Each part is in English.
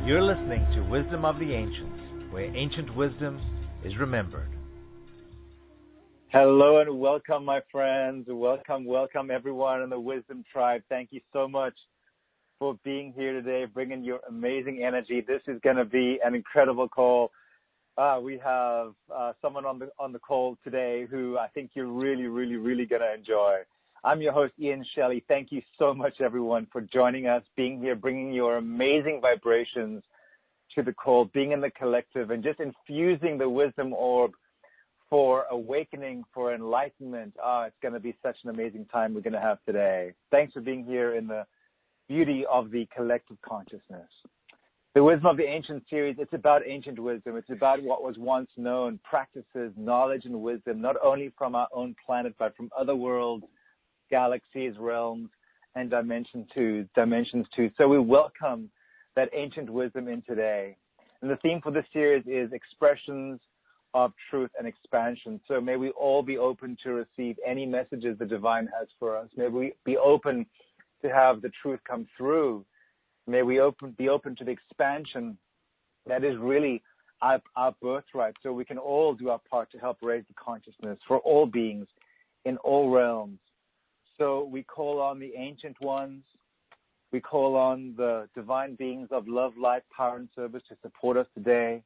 You're listening to Wisdom of the Ancients, where ancient wisdom is remembered. Hello and welcome, my friends. Welcome everyone in the Wisdom Tribe. Thank you so much for being here today, bringing your amazing energy. This is going to be an incredible call. We have someone on the call today who I think you're really going to enjoy. I'm your host, Ian Shelley. Thank you so much, everyone, for joining us, being here, bringing your amazing vibrations to the call, being in the collective, and just infusing the wisdom orb for awakening, for enlightenment. It's going to be such an amazing time we're going to have today. Thanks for being here in the beauty of the collective consciousness. The Wisdom of the Ancient series, it's about ancient wisdom. It's about what was once known, practices, knowledge, and wisdom, not only from our own planet, but from other worlds, galaxies, realms, and dimensions too. So we welcome that ancient wisdom in today. And the theme for this series is expressions of truth and expansion. So may we all be open to receive any messages the divine has for us. May we be open to have the truth come through. May we be open to the expansion that is really our birthright, so we can all do our part to help raise the consciousness for all beings in all realms. So we call on the ancient ones. We call on the divine beings of love, light, power, and service to support us today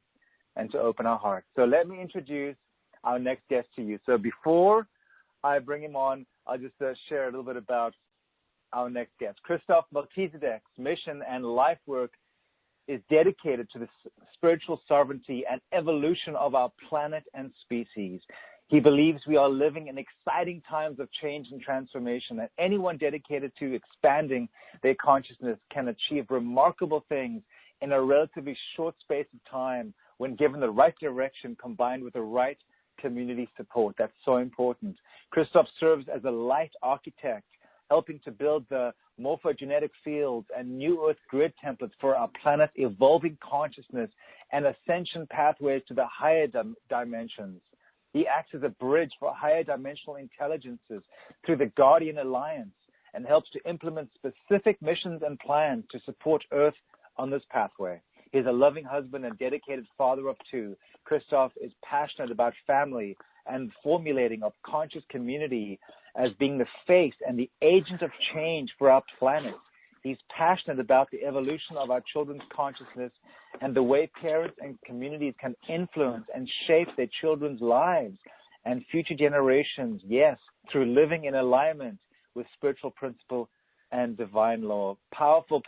and to open our hearts. So let me introduce our next guest to you. So before I bring him on, I'll just share a little bit about our next guest. CHRISTOF Melchizedek's mission and life work is dedicated to the spiritual sovereignty and evolution of our planet and species. He believes we are living in exciting times of change and transformation, and anyone dedicated to expanding their consciousness can achieve remarkable things in a relatively short space of time when given the right direction combined with the right community support. That's so important. CHRISTOF serves as a light architect, helping to build the morphogenetic fields and new Earth grid templates for our planet's evolving consciousness and ascension pathways to the higher dimensions. He acts as a bridge for higher dimensional intelligences through the Guardian Alliance and helps to implement specific missions and plans to support Earth on this pathway. He's a loving husband and dedicated father of two. CHRISTOF is passionate about family and formulating of conscious community as being the face and the agent of change for our planet. He's passionate about the evolution of our children's consciousness and the way parents and communities can influence and shape their children's lives and future generations, yes, through living in alignment with spiritual principle and divine law. Powerful,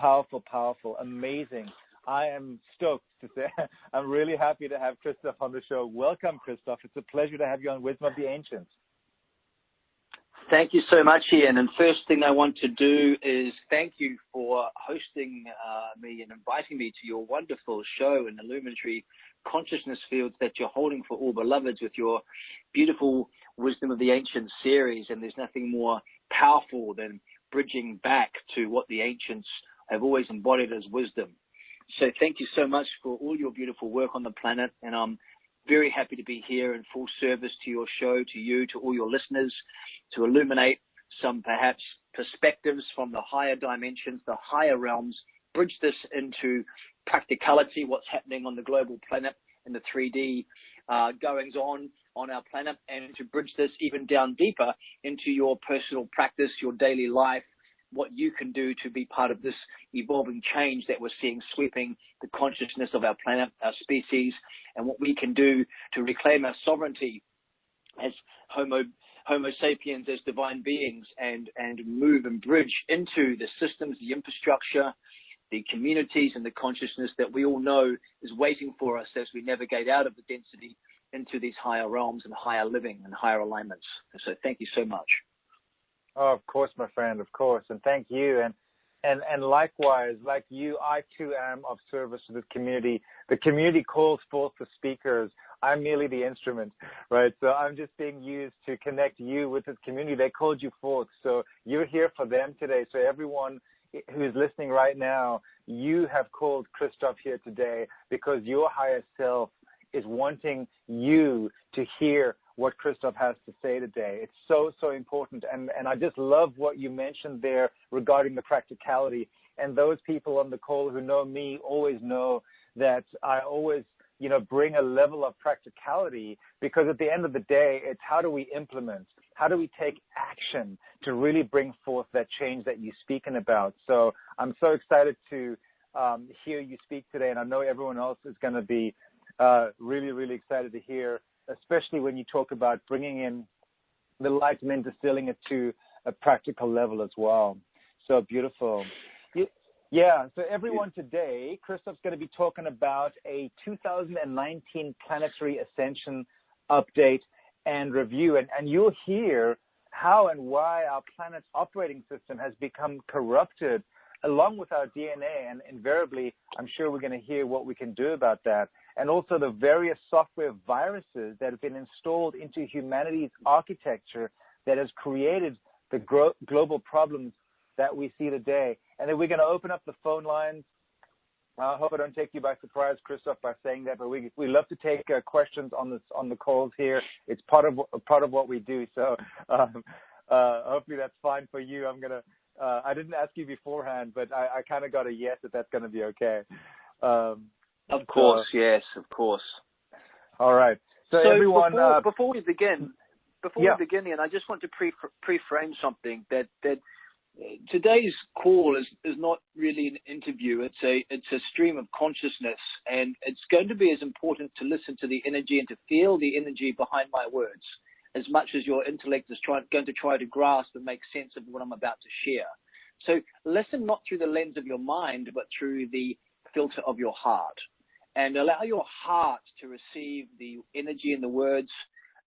amazing. I am stoked to say I'm really happy to have CHRISTOF on the show. Welcome, CHRISTOF. It's a pleasure to have you on Wisdom of the Ancients. Thank you so much, Ian. And first thing I want to do is thank you for hosting me and inviting me to your wonderful show and illuminatory consciousness fields that you're holding for all beloveds with your beautiful Wisdom of the Ancients series. And there's nothing more powerful than bridging back to what the ancients have always embodied as wisdom. So thank you so much for all your beautiful work on the planet. And I'm very happy to be here in full service to your show, to you, to all your listeners, to illuminate some perhaps perspectives from the higher dimensions, the higher realms, bridge this into practicality, what's happening on the global planet and the 3D goings on our planet, and to bridge this even down deeper into your personal practice, your daily life, what you can do to be part of this evolving change that we're seeing sweeping the consciousness of our planet, our species, and what we can do to reclaim our sovereignty as Homo sapiens, as divine beings, and move and bridge into the systems, the infrastructure, the communities, and the consciousness that we all know is waiting for us as we navigate out of the density into these higher realms and higher living and higher alignments. So thank you so much. Oh, of course, my friend, of course. And thank you. And likewise, like you, I too am of service to this community. The community calls forth the speakers. I'm merely the instrument, right? So I'm just being used to connect you with this community. They called you forth. So you're here for them today. So everyone who's listening right now, you have called CHRISTOF here today because your higher self is wanting you to hear what Christoph has to say today. It's so, so important. And I just love what you mentioned there regarding the practicality. And those people on the call who know me always know that I always, bring a level of practicality, because at the end of the day, it's how do we implement? How do we take action to really bring forth that change that you're speaking about? So I'm so excited to hear you speak today, and I know everyone else is going to be really, really excited to hear, especially when you talk about bringing in the light and then distilling it to a practical level as well. So beautiful. Yeah, so everyone today, Christoph's going to be talking about a 2019 Planetary Ascension update and review, and you'll hear how and why our planet's operating system has become corrupted along with our DNA, and invariably, I'm sure we're going to hear what we can do about that, and also the various software viruses that have been installed into humanity's architecture that has created the global problems that we see today. And then we're going to open up the phone lines. I hope I don't take you by surprise, Christoph, by saying that, but we love to take questions on the calls here. It's part of what we do. So hopefully that's fine for you. I didn't ask you beforehand, but I kind of got a yes that that's going to be okay. Of course, yes, of course. All right. So everyone, before we begin, Ian, I just want to pre-frame something that today's call is not really an interview. It's a stream of consciousness, and it's going to be as important to listen to the energy and to feel the energy behind my words as much as your intellect is going to try to grasp and make sense of what I'm about to share. So listen not through the lens of your mind, but through the filter of your heart, and allow your heart to receive the energy and the words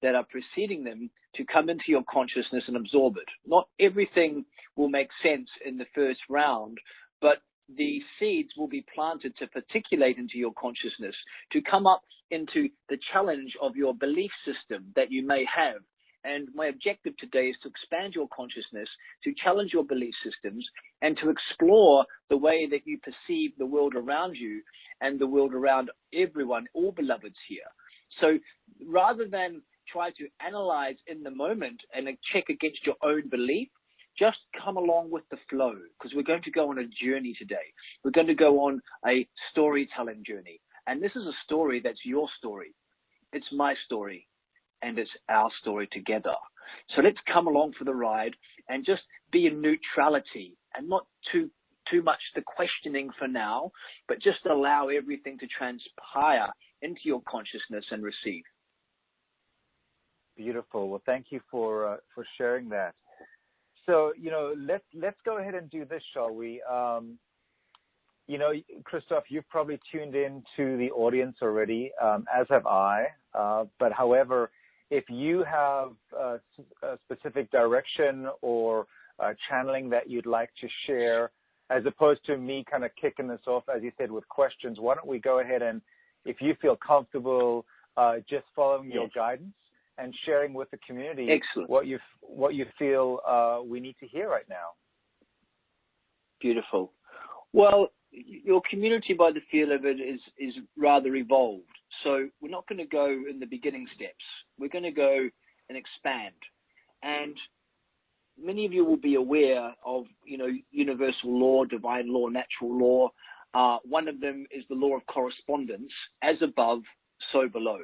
that are preceding them to come into your consciousness and absorb it. Not everything will make sense in the first round, but the seeds will be planted to particulate into your consciousness, to come up into the challenge of your belief system that you may have. And my objective today is to expand your consciousness, to challenge your belief systems, and to explore the way that you perceive the world around you and the world around everyone, all beloveds here. So rather than try to analyze in the moment and check against your own belief, just come along with the flow, because we're going to go on a journey today. We're going to go on a storytelling journey. And this is a story that's your story. It's my story. And it's our story together. So let's come along for the ride and just be in neutrality, and not too much the questioning for now, but just allow everything to transpire into your consciousness and receive. Beautiful. Well, thank you for sharing that. So, let's go ahead and do this, shall we? Christoph, you've probably tuned in to the audience already, as have I. But however, if you have a specific direction or channeling that you'd like to share, as opposed to me kind of kicking this off, as you said, with questions, why don't we go ahead and, if you feel comfortable, just following your guidance and sharing with the community what you feel we need to hear right now. Beautiful. Well, your community, by the feel of it, is rather evolved. So we're not going to go in the beginning steps. We're going to go and expand. And many of you will be aware of, universal law, divine law, natural law. One of them is the law of correspondence, as above, so below.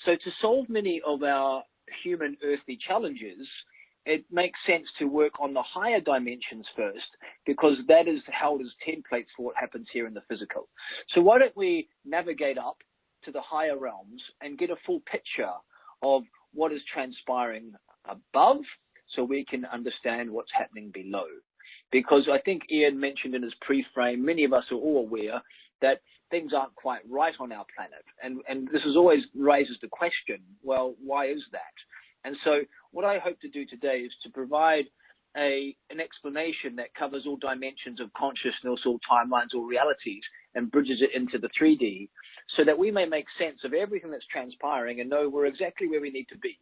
So to solve many of our human earthly challenges, it makes sense to work on the higher dimensions first, because that is held as templates for what happens here in the physical. So why don't we navigate up to the higher realms and get a full picture of what is transpiring above, so we can understand what's happening below. Because I think Ian mentioned in his pre-frame, many of us are all aware that things aren't quite right on our planet. And this is always raises the question, well, why is that? And so what I hope to do today is to provide an explanation that covers all dimensions of consciousness, all timelines, all realities, and bridges it into the 3D, so that we may make sense of everything that's transpiring and know we're exactly where we need to be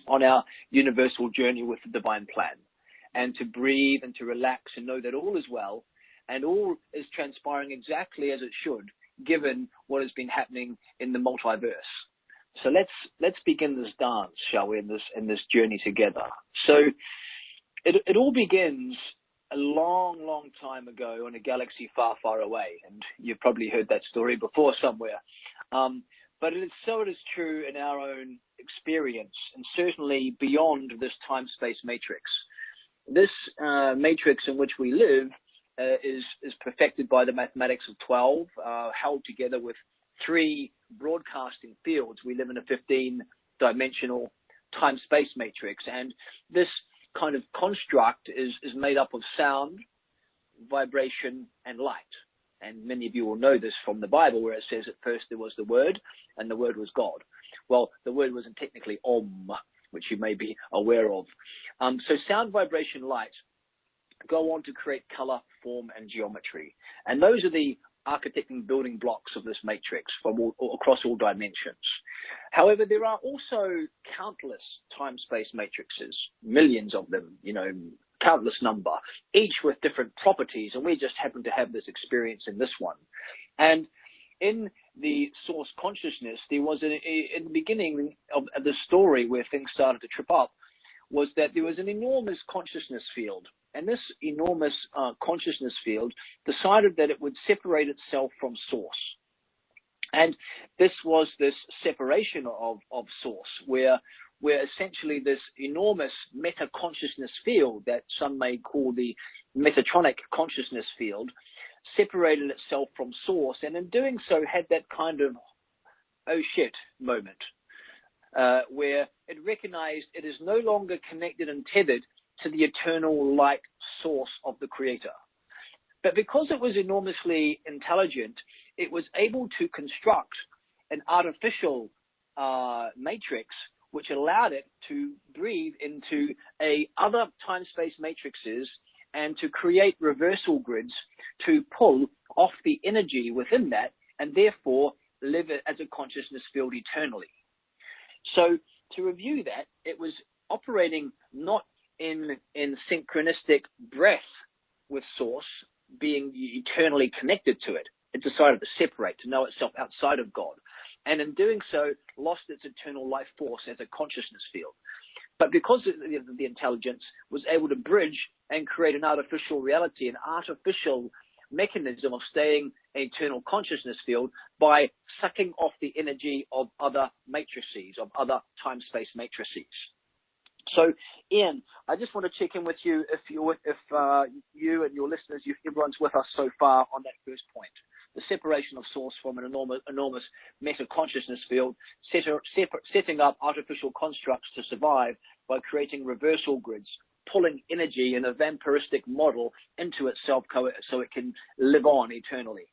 on our universal journey with the divine plan, and to breathe and to relax and know that all is well and all is transpiring exactly as it should, given what has been happening in the multiverse. So let's begin this dance, shall we, in this journey together. So it all begins a long, long time ago in a galaxy far, far away, and you've probably heard that story before somewhere. But it is true in our own experience, and certainly beyond this time-space matrix. This matrix in which we live is perfected by the mathematics of 12, held together with 3 broadcasting fields. We live in a 15-dimensional time-space matrix, and this kind of construct is made up of sound, vibration, and light. And many of you will know this from the Bible, where it says at first there was the Word, and the Word was God. Well, the Word wasn't technically Om, which you may be aware of. So sound, vibration, light go on to create color, form, and geometry. And those are the architecting building blocks of this matrix from across all dimensions. However, there are also countless time-space matrices, millions of them, countless number, each with different properties, and we just happen to have this experience in this one. And in the source consciousness, there was in the beginning of the story where things started to trip up, was that there was an enormous consciousness field. And this enormous consciousness field decided that it would separate itself from source. And this was this separation of source, where essentially this enormous meta-consciousness field that some may call the Metatronic consciousness field separated itself from source, and in doing so had that kind of oh shit moment, where it recognized it is no longer connected and tethered to the eternal light source of the creator. But because it was enormously intelligent, it was able to construct an artificial matrix which allowed it to breathe into other time-space matrices and to create reversal grids to pull off the energy within that and therefore live it as a consciousness field eternally. So to review that, it was operating not in synchronistic breath with source, being eternally connected to it. It decided to separate, to know itself outside of God. And in doing so, lost its eternal life force as a consciousness field. But because the intelligence was able to bridge and create an artificial reality, an artificial mechanism of staying an eternal consciousness field by sucking off the energy of other matrices, of other time-space matrices. So, Ian, I just want to check in with you if you and your listeners, everyone's with us so far on that first point. The separation of source from an enormous meta-consciousness field, setting up artificial constructs to survive by creating reversal grids, pulling energy in a vampiristic model into itself so it can live on eternally.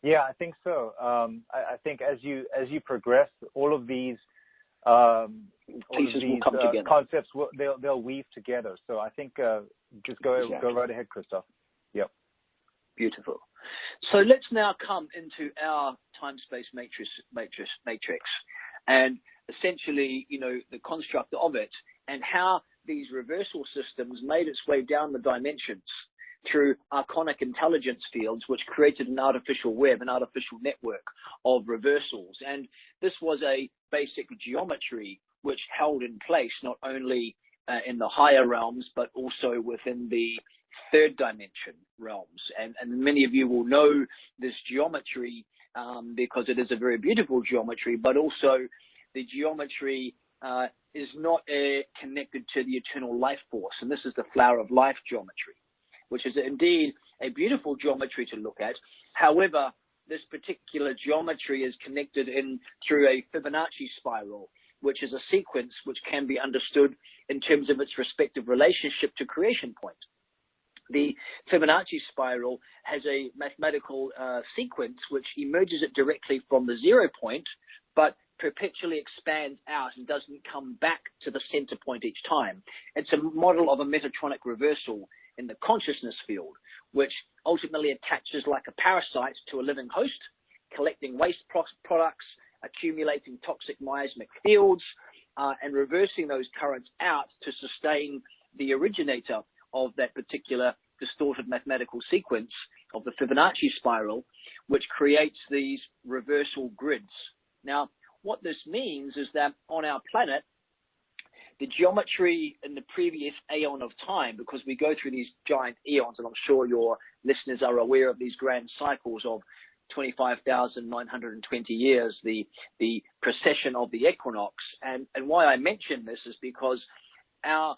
Yeah, I think so. I think as you progress, all of these pieces will come together. Concepts they'll weave together. So I think just go right ahead, Christoph. Yep. Beautiful. So let's now come into our time-space matrix, and essentially, the construct of it and how these reversal systems made its way down the dimensions through archonic intelligence fields, which created an artificial web, an artificial network of reversals. And this was a basic geometry which held in place not only in the higher realms, but also within the third dimension realms. And many of you will know this geometry because it is a very beautiful geometry, but also the geometry is not connected to the eternal life force. And this is the flower of life geometry, which is indeed a beautiful geometry to look at. However, this particular geometry is connected through a Fibonacci spiral, which is a sequence which can be understood in terms of its respective relationship to creation point. The Fibonacci spiral has a mathematical sequence which emerges it directly from the 0 point, but perpetually expands out and doesn't come back to the center point each time. It's a model of a Metatronic reversal in the consciousness field, which ultimately attaches like a parasite to a living host, collecting waste products, accumulating toxic miasmic fields, and reversing those currents out to sustain the originator of that particular distorted mathematical sequence of the Fibonacci spiral, which creates these reversal grids. Now, what this means is that on our planet, the geometry in the previous aeon of time, because we go through these giant eons, and I'm sure your listeners are aware of these grand cycles of 25,920 years, the precession of the equinox. And why I mention this is because our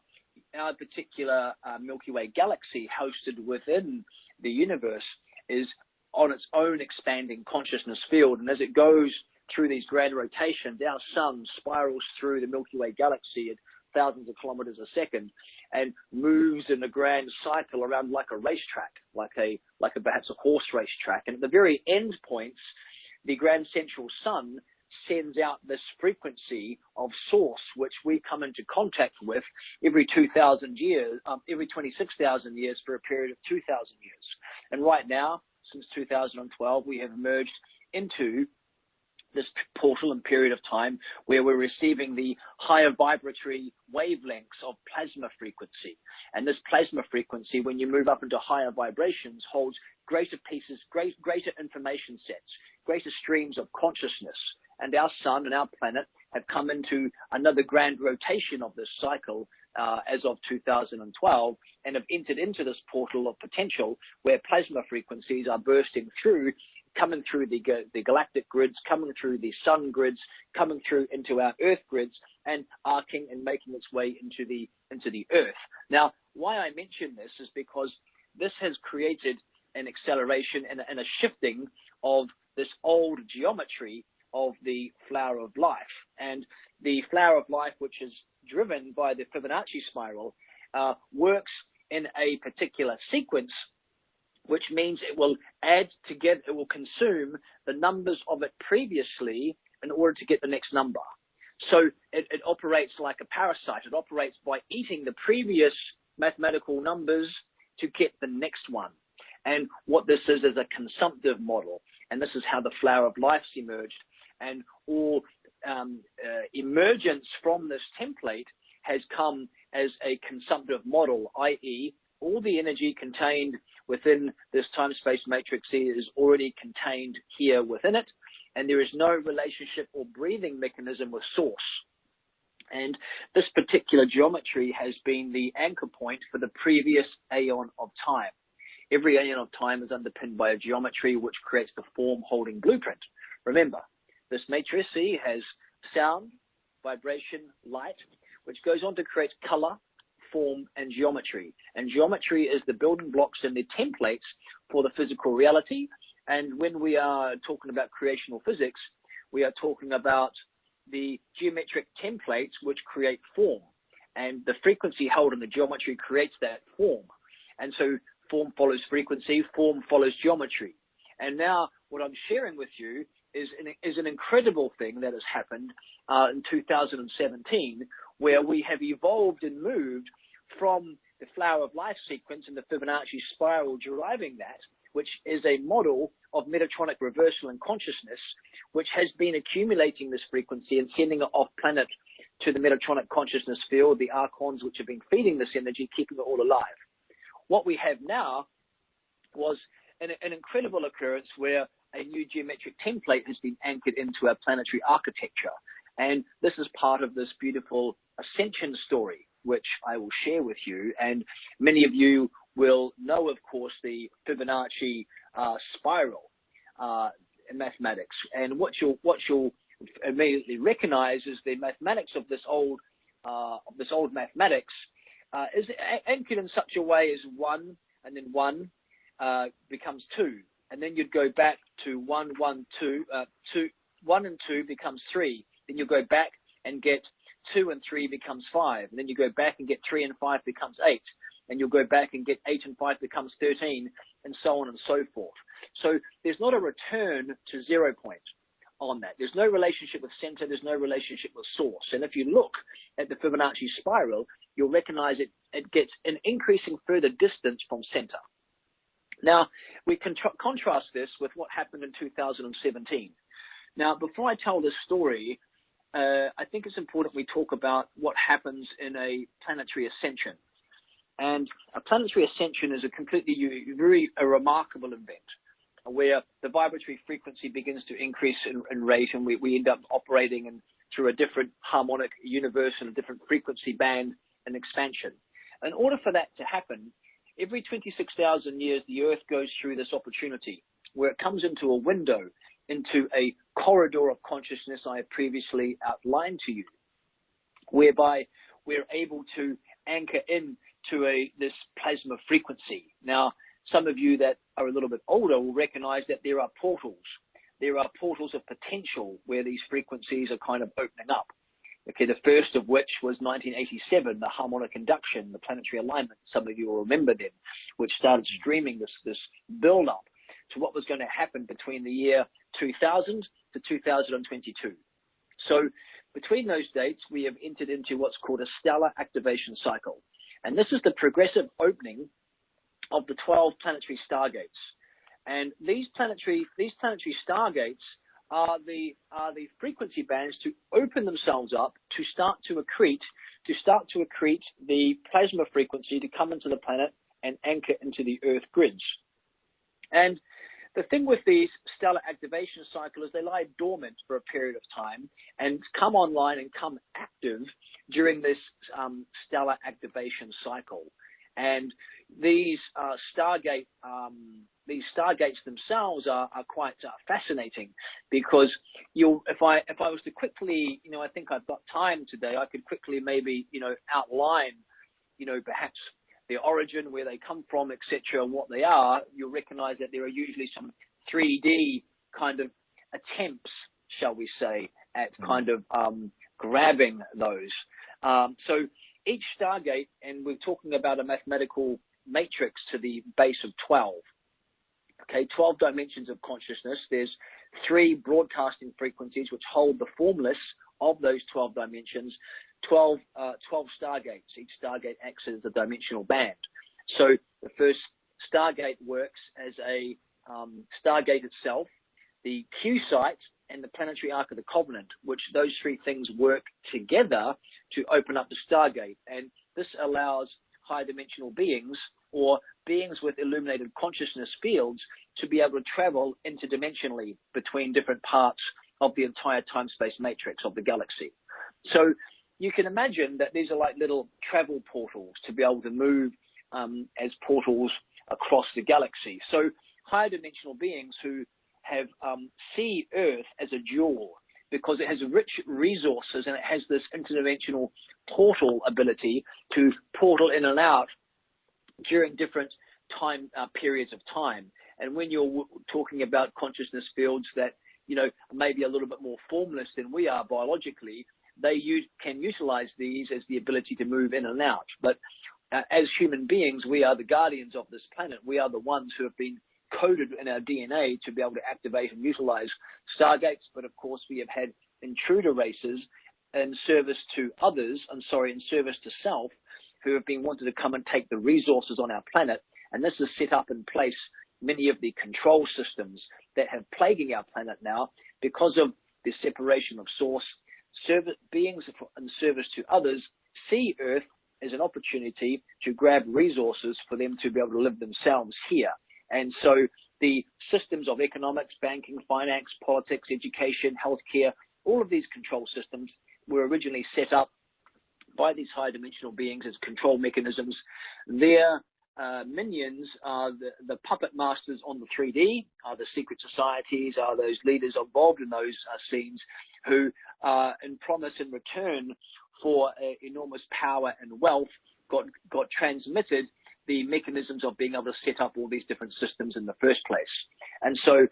particular Milky Way galaxy hosted within the universe is on its own expanding consciousness field. And as it goes through these grand rotations, our sun spirals through the Milky Way galaxy at thousands of kilometers a second and moves in a grand cycle around like a racetrack, like perhaps a horse racetrack. And at the very end points, the grand central sun sends out this frequency of source, which we come into contact with every 2,000 years, every 26,000 years for a period of 2,000 years. And right now, since 2012, we have emerged into this portal and period of time where we're receiving the higher vibratory wavelengths of plasma frequency. And this plasma frequency, when you move up into higher vibrations, holds greater pieces, greater information sets, greater streams of consciousness. And our sun and our planet have come into another grand rotation of this cycle as of 2012 and have entered into this portal of potential where plasma frequencies are bursting through, coming through the galactic grids, coming through the sun grids, coming through into our earth grids, and arcing and making its way into the earth. Now, why I mention this is because this has created an acceleration and a shifting of this old geometry of the flower of life. And the flower of life, which is driven by the Fibonacci spiral, works in a particular sequence, which means it will add together, it will consume the numbers of it previously in order to get the next number. So it operates like a parasite. It operates by eating the previous mathematical numbers to get the next one. And what this is a consumptive model. And this is how the flower of life's emerged. And all emergence from this template has come as a consumptive model, i.e., all the energy contained within this time-space matrix is already contained here within it, and there is no relationship or breathing mechanism with source. And this particular geometry has been the anchor point for the previous aeon of time. Every aeon of time is underpinned by a geometry which creates the form-holding blueprint. Remember, this matrix has sound, vibration, light, which goes on to create color, form, and geometry. And geometry is the building blocks and the templates for the physical reality. And when we are talking about creational physics, we are talking about the geometric templates which create form. And the frequency held in the geometry creates that form. And so form follows frequency, form follows geometry. And now what I'm sharing with you is an incredible thing that has happened in 2017, where we have evolved and moved from the flower of life sequence and the Fibonacci spiral deriving that, which is a model of Metatronic reversal in consciousness, which has been accumulating this frequency and sending it off planet to the Metatronic consciousness field, the archons which have been feeding this energy, keeping it all alive. What we have now was an incredible occurrence where a new geometric template has been anchored into our planetary architecture. And this is part of this beautiful ascension story, which I will share with you. And many of you will know, of course, the Fibonacci spiral in mathematics. And what you'll immediately recognize is the mathematics of this old mathematics is anchored in such a way as 1, and then 1 becomes 2. And then you'd go back to 1, 1, 2, 1 and 2 becomes 3. Then you go back and get 2 and 3 becomes 5. And then you go back and get 3 and 5 becomes 8. And you'll go back and get 8 and 5 becomes 13, and so on and so forth. So there's not a return to 0 point on that. There's no relationship with center. There's no relationship with source. And if you look at the Fibonacci spiral, you'll recognize it gets an increasing further distance from center. Now, we can contrast this with what happened in 2017. Now, before I tell this story, I think it's important we talk about what happens in a planetary ascension. And a planetary ascension is a remarkable event. where the vibratory frequency begins to increase in rate, and we end up operating through a different harmonic universe and a different frequency band and expansion. In order for that to happen, every 26,000 years, the Earth goes through this opportunity where it comes into a window, into a corridor of consciousness I have previously outlined to you, whereby we're able to anchor in to this plasma frequency. Now, some of you that are a little bit older will recognize that there are portals. There are portals of potential where these frequencies are kind of opening up. Okay, the first of which was 1987, the harmonic induction, the planetary alignment. Some of you will remember then, which started streaming this build-up to what was going to happen between the year 2000 to 2022. So between those dates, we have entered into what's called a stellar activation cycle. And this is the progressive opening of the 12 planetary stargates. And these planetary stargates are the frequency bands to open themselves up to start to accrete the plasma frequency to come into the planet and anchor into the Earth grids. And the thing with these stellar activation cycles is they lie dormant for a period of time and come online and come active during this stellar activation cycle. And these stargates themselves are quite fascinating, because if I was to quickly, I think I've got time today, I could quickly maybe outline perhaps their origin, where they come from, etc., and what they are. You'll recognize that there are usually some 3D kind of attempts, shall we say, at kind of grabbing those. So each stargate, and we're talking about a mathematical matrix to the base of 12. Okay, 12 dimensions of consciousness. There's 3 broadcasting frequencies which hold the formless of those 12 dimensions. 12 stargates. Each stargate acts as a dimensional band. So the first stargate works as a stargate itself, the Q site, and the planetary arc of the covenant, which those 3 things work together to open up the stargate. And this allows high dimensional beings, or beings with illuminated consciousness fields, to be able to travel interdimensionally between different parts of the entire time-space matrix of the galaxy. So you can imagine that these are like little travel portals to be able to move as portals across the galaxy. So higher dimensional beings who have see Earth as a jewel, because it has rich resources and it has this interdimensional portal ability to portal in and out during different time periods of time. And when you're talking about consciousness fields that maybe a little bit more formless than we are biologically, they can utilize these as the ability to move in and out. But as human beings, we are the guardians of this planet. We are the ones who have been coded in our DNA to be able to activate and utilize stargates. But of course, we have had intruder races in service to others, in service to self, who have been wanted to come and take the resources on our planet. And this has set up in place many of the control systems that have plaguing our planet now because of the separation of source. Beings in service to others see Earth as an opportunity to grab resources for them to be able to live themselves here. And so the systems of economics, banking, finance, politics, education, healthcare, all of these control systems were originally set up by these high dimensional beings as control mechanisms. Their minions are the puppet masters on the 3D, are the secret societies, are those leaders involved in those scenes who, in promise in return for enormous power and wealth, got transmitted the mechanisms of being able to set up all these different systems in the first place. And so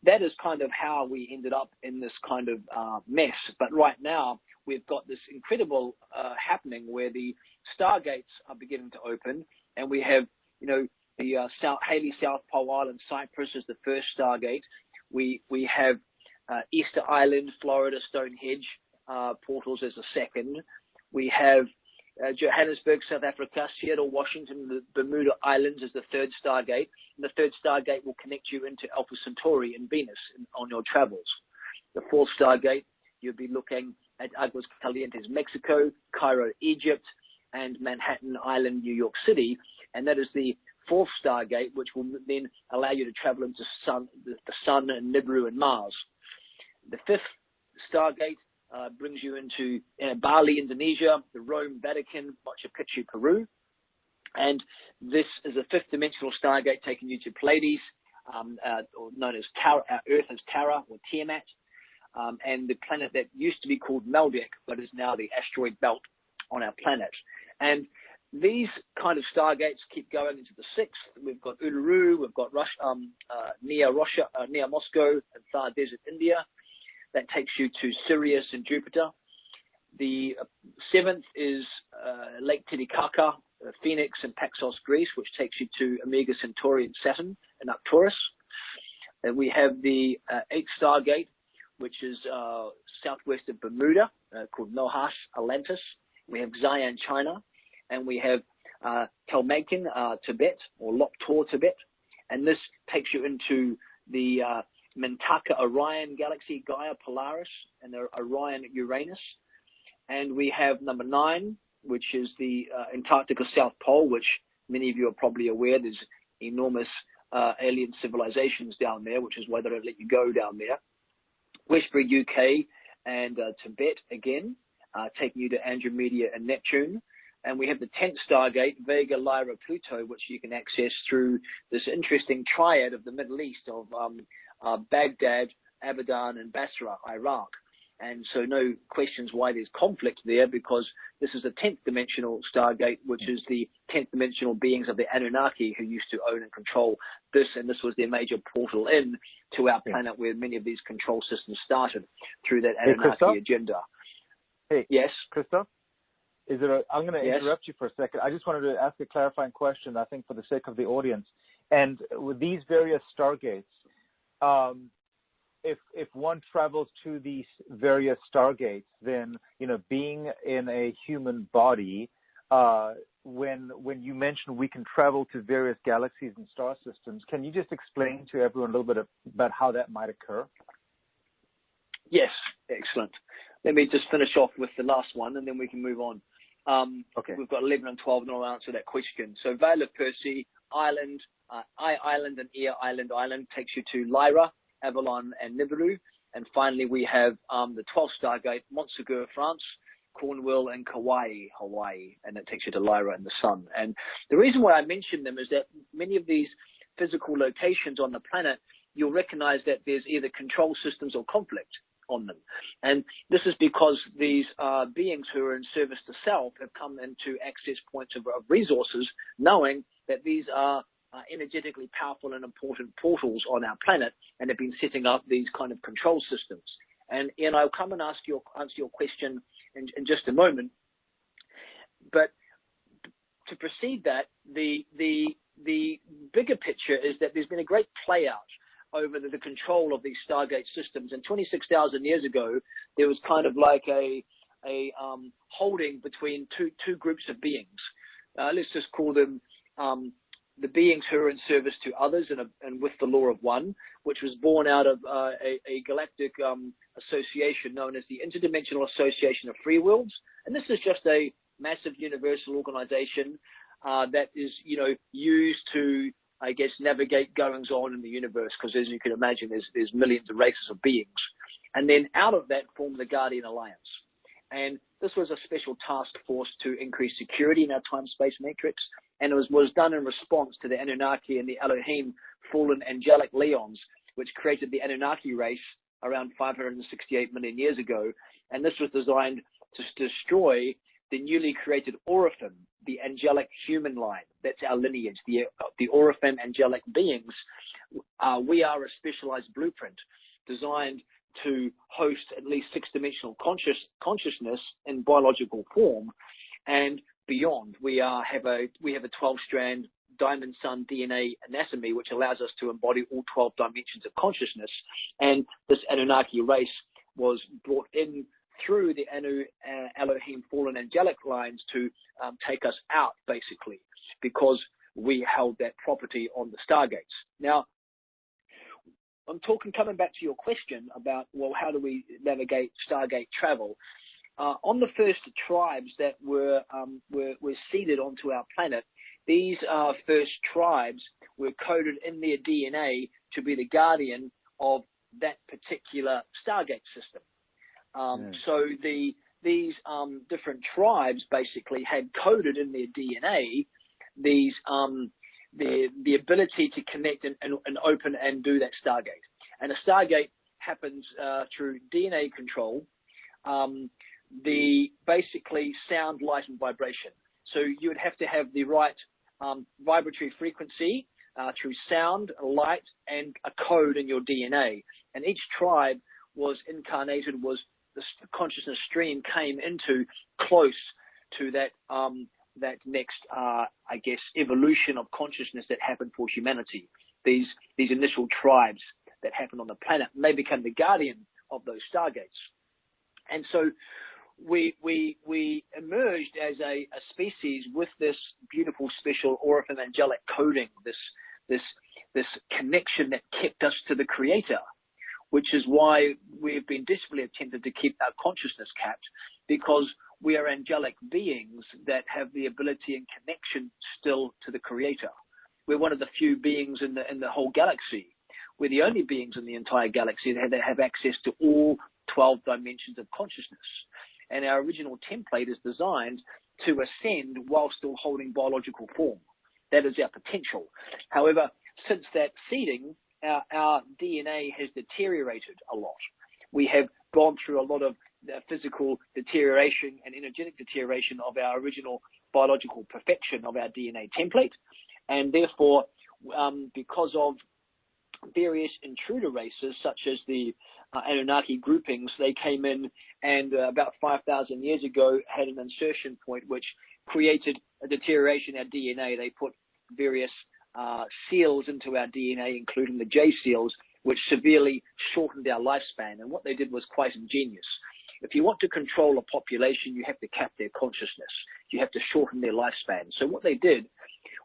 that is kind of how we ended up in this kind of mess. But right now, we've got this incredible happening where the stargates are beginning to open, and we have, the Haley South Pole Island, Cyprus is the first stargate. We have Easter Island, Florida, Stonehenge portals as a second. We have Johannesburg, South Africa, Seattle, Washington, the Bermuda Islands as the third stargate. And the third stargate will connect you into Alpha Centauri and Venus on your travels. The fourth stargate, you'll be looking at Aguas Calientes, Mexico, Cairo, Egypt, and Manhattan Island, New York City. And that is the fourth stargate, which will then allow you to travel into the sun and Nibiru and Mars. The fifth stargate brings you into Bali, Indonesia, the Rome, Vatican, Machu Picchu, Peru. And this is a fifth dimensional stargate taking you to Pleiades, or known as Earth as Tara or Tiamat, and the planet that used to be called Meldek, but is now the asteroid belt on our planet. And these kind of stargates keep going into the sixth. We've got Uluru, we've got near Moscow and Thar Desert, India. That takes you to Sirius and Jupiter. The seventh is Lake Titicaca, Phoenix and Paxos, Greece, which takes you to Omega Centauri and Saturn and Arcturus. And we have the eighth stargate, which is southwest of Bermuda, called Nohas Atlantis. We have Xi'an, China, and we have Talmakin, Tibet, or Loptor, Tibet. And this takes you into the Mintaka Orion galaxy, Gaia Polaris, and the Orion Uranus. And we have number 9, which is the Antarctica South Pole, which many of you are probably aware there's enormous alien civilizations down there, which is why they don't let you go down there. Westbury, UK, and Tibet again, taking you to Andromeda and Neptune. And we have the 10th stargate, Vega, Lyra, Pluto, which you can access through this interesting triad of the Middle East of Baghdad, Abadan, and Basra, Iraq. And so no questions why there's conflict there, because this is a 10th dimensional stargate, which is the 10th dimensional beings of the Anunnaki who used to own and control this. And this was their major portal in to our planet, where many of these control systems started through that Anunnaki agenda. Hey, yes, Christoph? I'm going to interrupt you for a second. I just wanted to ask a clarifying question, I think, for the sake of the audience. And with these various stargates, if one travels to these various stargates, then, being in a human body, when you mentioned we can travel to various galaxies and star systems, can you just explain to everyone a little bit about how that might occur? Yes, excellent. Let me just finish off with the last one, and then we can move on. Okay. We've got 11 and 12, and I'll answer that question. So Vale of Percy, Island, Island, and Ear Island takes you to Lyra, Avalon, and Nibiru. And finally, we have the 12th stargate, Montsegur, France, Cornwall, and Kauai, Hawaii, and that takes you to Lyra and the Sun. And the reason why I mention them is that many of these physical locations on the planet, you'll recognize that there's either control systems or conflict on them. And this is because these beings who are in service to self have come into access points of resources, knowing that these are energetically powerful and important portals on our planet, and have been setting up these kind of control systems. And Ian, I'll come and answer your question in just a moment. But to precede that, the bigger picture is that there's been a great play out over the control of these stargate systems. And 26,000 years ago, there was kind of like a holding between two groups of beings. Let's just call them the beings who are in service to others and with the law of one, which was born out of a galactic association known as the Interdimensional Association of Free Worlds. And this is just a massive universal organization that is, used to, I guess, navigate goings on in the universe, because as you can imagine, there's millions of races of beings. And then out of that formed the Guardian Alliance. And this was a special task force to increase security in our time-space matrix. And it was done in response to the Anunnaki and the Elohim fallen angelic leons, which created the Anunnaki race around 568 million years ago. And this was designed to destroy the newly created Oraphim, the angelic human line. That's our lineage, the Oraphim angelic beings. We are a specialized blueprint designed to host at least six-dimensional consciousness in biological form and beyond. We have a 12-strand diamond sun DNA anatomy, which allows us to embody all 12 dimensions of consciousness. And this Anunnaki race was brought in through the Elohim fallen angelic lines to take us out, basically, because we held that property on the stargates. Now, coming back to your question about, well, how do we navigate stargate travel? On the first tribes that were seeded onto our planet, these first tribes were coded in their DNA to be the guardian of that particular Stargate system. So these different tribes basically had coded in their DNA these the ability to connect and open and do that Stargate. And a Stargate happens through DNA control, the basically sound, light, and vibration. So you would have to have the right vibratory frequency through sound, light, and a code in your DNA. And each tribe was incarnated, the consciousness stream came into close to that that next, I guess, evolution of consciousness that happened for humanity. These initial tribes that happened on the planet, and they became the guardian of those Stargates. And so we emerged as a species with this beautiful, special aura of angelic coding, this connection that kept us to the Creator, which is why we've been desperately attempted to keep our consciousness capped, because we are angelic beings that have the ability and connection still to the Creator. We're one of the few beings in the whole galaxy. We're the only beings in the entire galaxy that have access to all 12 dimensions of consciousness. And our original template is designed to ascend while still holding biological form. That is our potential. However, since that seeding, our DNA has deteriorated a lot. We have gone through a lot of physical deterioration and energetic deterioration of our original biological perfection of our DNA template. And therefore, because of various intruder races, such as the Anunnaki groupings, they came in and about 5,000 years ago had an insertion point which created a deterioration in our DNA. They put various seals into our DNA, including the J seals, which severely shortened our lifespan. And what they did was quite ingenious. If you want to control a population, you have to cap their consciousness. You have to shorten their lifespan. So what they did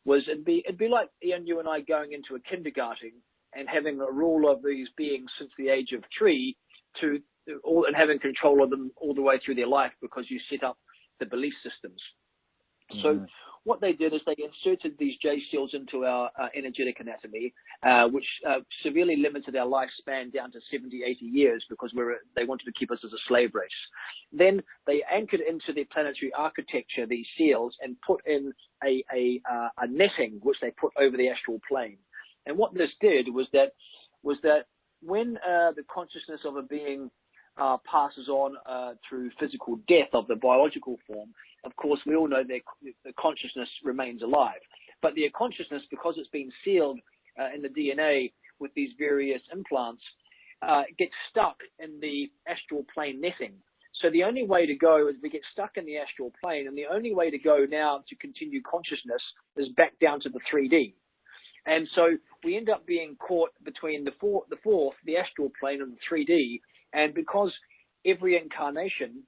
was it'd be like Ian, you and I going into a kindergarten and having a rule of these beings since the age of 3 and having control of them all the way through their life, because you set up the belief systems. So what they did is they inserted these J seals into our energetic anatomy, which severely limited our lifespan down to 70, 80 years, because they wanted to keep us as a slave race. Then they anchored into their planetary architecture these seals and put in a netting which they put over the astral plane. And what this did was that when the consciousness of a being passes on through physical death of the biological form, of course, we all know that the consciousness remains alive. But their consciousness, because it's been sealed in the DNA with these various implants, gets stuck in the astral plane netting. So the only way to go is we get stuck in the astral plane, and the only way to go now to continue consciousness is back down to the 3D. And so we end up being caught between the fourth, the astral plane, and the 3D. And because every incarnation,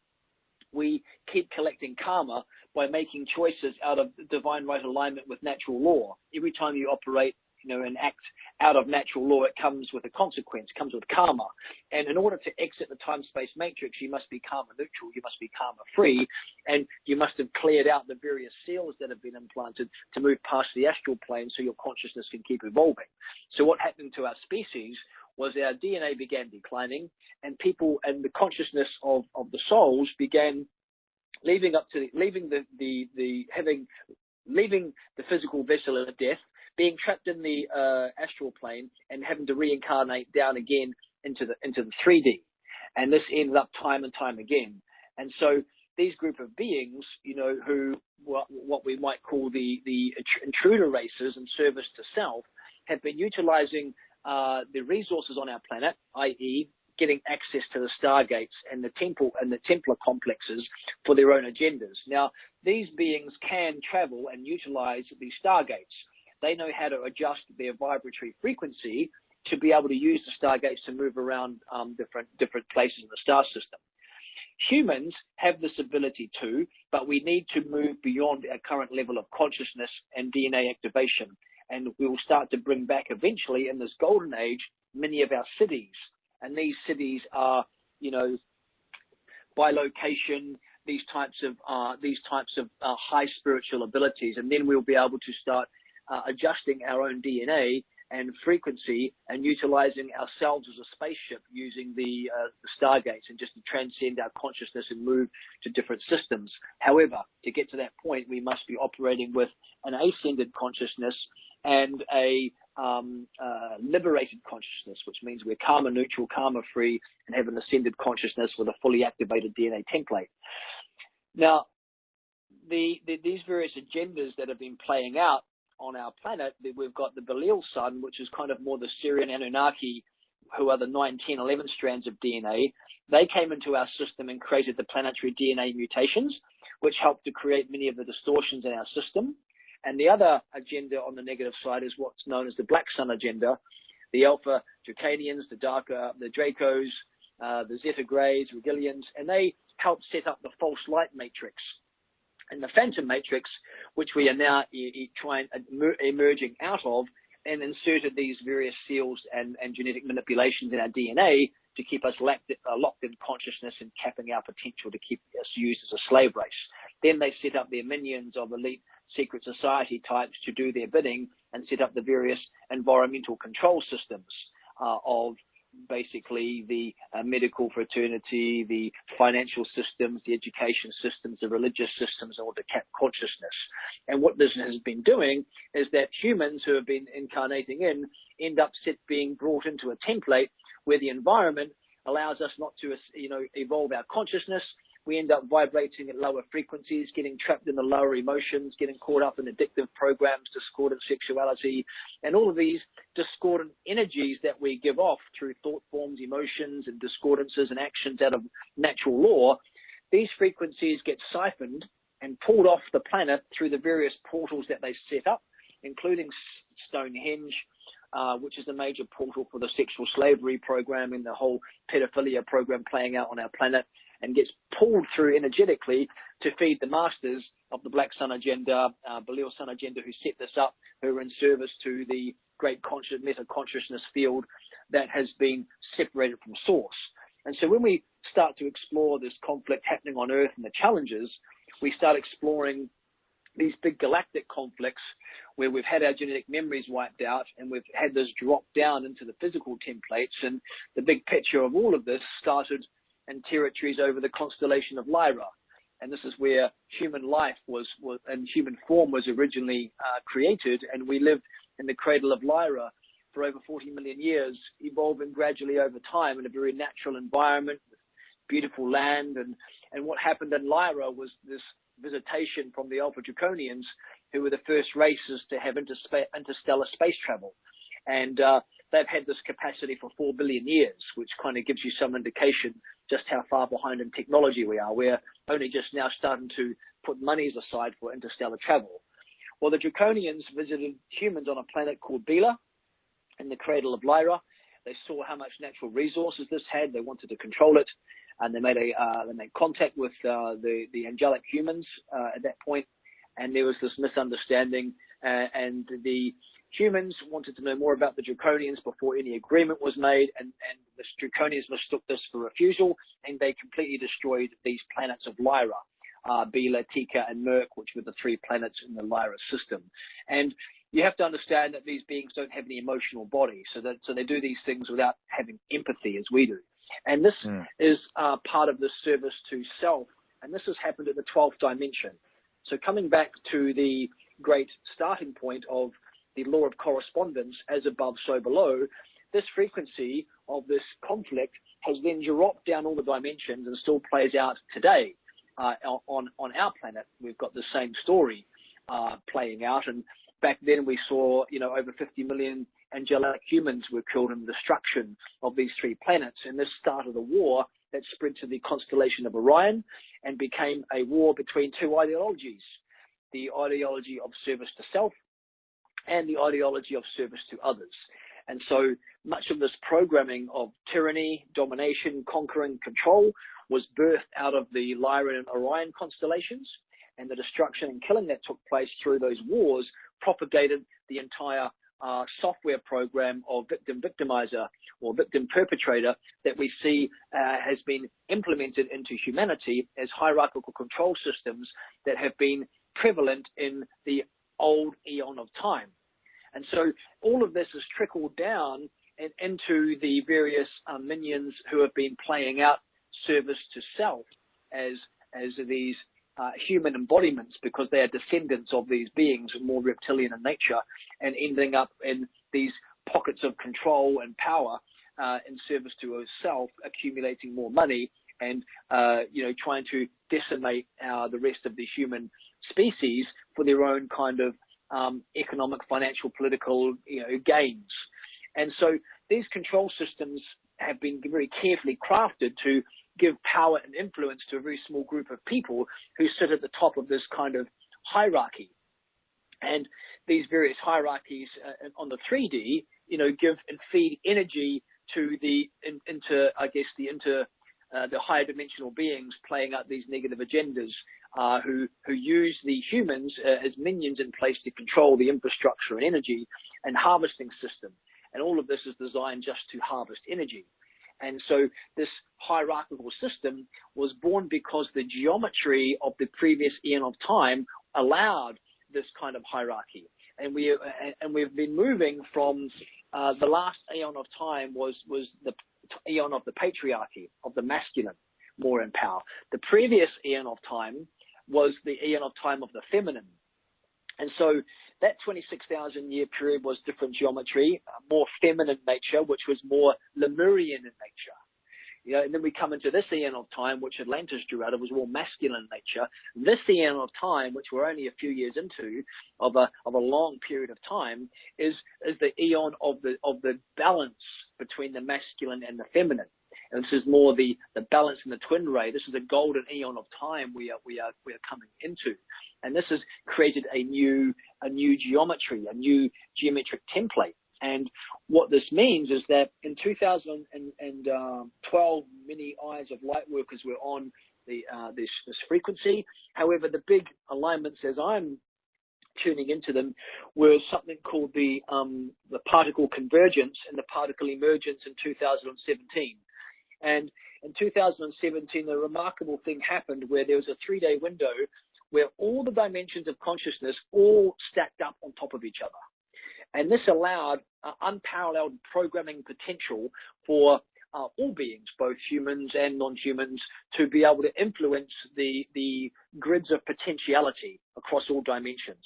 we keep collecting karma by making choices out of divine right alignment with natural law. Every time you operate, and act out of natural law, it comes with a consequence, comes with karma. And in order to exit the time-space matrix, you must be karma neutral, you must be karma free, and you must have cleared out the various seals that have been implanted to move past the astral plane so your consciousness can keep evolving. So what happened to our species was our DNA began declining, and people and the consciousness of the souls began leaving the physical vessel at death, being trapped in the astral plane and having to reincarnate down again into the 3D. And this ended up time and time again. And so these group of beings, who what we might call the intruder races in service to self, have been utilizing the resources on our planet, i.e. getting access to the stargates and the Templar complexes for their own agendas. Now, these beings can travel and utilize these stargates. They know how to adjust their vibratory frequency to be able to use the stargates to move around different places in the star system. Humans have this ability too, but we need to move beyond our current level of consciousness and DNA activation. And we will start to bring back eventually in this golden age many of our cities. And these cities are, by location, these types of high spiritual abilities, and then we'll be able to start adjusting our own DNA and frequency and utilizing ourselves as a spaceship using the stargates and just to transcend our consciousness and move to different systems. However, to get to that point, we must be operating with an ascended consciousness and a liberated consciousness, which means we're karma neutral, karma free, and have an ascended consciousness with a fully activated DNA template. Now, these various agendas that have been playing out on our planet, we've got the Belial Sun, which is kind of more the Syrian Anunnaki, who are the 9, 10, 11 strands of DNA. They came into our system and created the planetary DNA mutations, which helped to create many of the distortions in our system. And the other agenda on the negative side is what's known as the Black Sun agenda, the Alpha Dracanians, the Dracos, the Zeta Greys, Regillians, and they helped set up the false light matrix. And the phantom matrix, which we are now emerging out of, and inserted these various seals and genetic manipulations in our DNA to keep us locked in consciousness and capping our potential to keep us used as a slave race. Then they set up their minions of elite secret society types to do their bidding and set up the various environmental control systems of basically the medical fraternity, the financial systems, the education systems, the religious systems, in order to cap consciousness. And what this has been doing is that humans who have been incarnating in end up being brought into a template where the environment allows us not to, evolve our consciousness. We end up vibrating at lower frequencies, getting trapped in the lower emotions, getting caught up in addictive programs, discordant sexuality, and all of these discordant energies that we give off through thought forms, emotions, and discordances and actions out of natural law. These frequencies get siphoned and pulled off the planet through the various portals that they set up, including Stonehenge, which is a major portal for the sexual slavery program and the whole pedophilia program playing out on our planet, and gets pulled through energetically to feed the masters of the Black Sun agenda, Belial Sun agenda, who set this up, who are in service to the great meta-consciousness field that has been separated from source. And so when we start to explore this conflict happening on Earth and the challenges, we start exploring these big galactic conflicts where we've had our genetic memories wiped out and we've had this drop down into the physical templates. And the big picture of all of this started in territories over the constellation of Lyra. And this is where human life and human form was originally created. And we lived in the cradle of Lyra for over 40 million years, evolving gradually over time in a very natural environment with beautiful land. And what happened in Lyra was this visitation from the Alpha Draconians, who were the first races to have interstellar space travel. And they've had this capacity for 4 billion years, which kind of gives you some indication just how far behind in technology we are. We're only just now starting to put monies aside for interstellar travel. Well, the Draconians visited humans on a planet called Bela in the cradle of Lyra. They saw how much natural resources this had. They wanted to control it. And they made contact with the angelic humans at that point. And there was this misunderstanding, and the humans wanted to know more about the Draconians before any agreement was made, and the Draconians mistook this for refusal, and they completely destroyed these planets of Lyra, Bela, Tika, and Merc, which were the 3 planets in the Lyra system. And you have to understand that these beings don't have any emotional body, so they do these things without having empathy as we do. And this is part of the service to self, and this has happened at the 12th dimension. So coming back to the great starting point of the law of correspondence, as above, so below, this frequency of this conflict has then dropped down all the dimensions and still plays out today on our planet. We've got the same story playing out. And back then we saw, over 50 million angelic humans were killed in the destruction of these 3 planets. And this started a war that spread to the constellation of Orion and became a war between 2 ideologies, the ideology of service to self and the ideology of service to others. And so much of this programming of tyranny, domination, conquering, control was birthed out of the Lyra and Orion constellations, and the destruction and killing that took place through those wars propagated the entire software program of victim-victimizer or victim-perpetrator that we see has been implemented into humanity as hierarchical control systems that have been prevalent in the old eon of time. And so all of this has trickled down and into the various minions who have been playing out service to self as these human embodiments, because they are descendants of these beings more reptilian in nature, and ending up in these pockets of control and power in service to self, accumulating more money and trying to decimate the rest of the human species for their own kind of economic, financial, political gains. And so these control systems have been very carefully crafted to give power and influence to a very small group of people who sit at the top of this kind of hierarchy. And these various hierarchies on the 3D, give and feed energy to the higher dimensional beings playing out these negative agendas, who use the humans as minions in place to control the infrastructure and energy and harvesting system. And all of this is designed just to harvest energy. And so this hierarchical system was born because the geometry of the previous eon of time allowed this kind of hierarchy. And we've been moving from the last eon of time was the eon of the patriarchy, of the masculine, more in power. The previous eon of time was the eon of time of the feminine. And so that 26,000 year period was different geometry, more feminine nature, which was more Lemurian in nature. And then we come into this eon of time, which Atlantis drew out, it was more masculine in nature. This eon of time, which we're only a few years into, of a long period of time, is the eon of the balance between the masculine and the feminine. And this is more the balance in the twin ray. This is a golden eon of time we are coming into. And this has created a new geometry, a new geometric template. And what this means is that in 2012, many eyes of light workers were on this frequency. However, the big alignments, as I'm tuning into them, were something called the particle convergence and the particle emergence in 2017. And in 2017, a remarkable thing happened where there was a 3-day window where all the dimensions of consciousness all stacked up on top of each other. And this allowed unparalleled programming potential for all beings, both humans and non-humans, to be able to influence the grids of potentiality across all dimensions.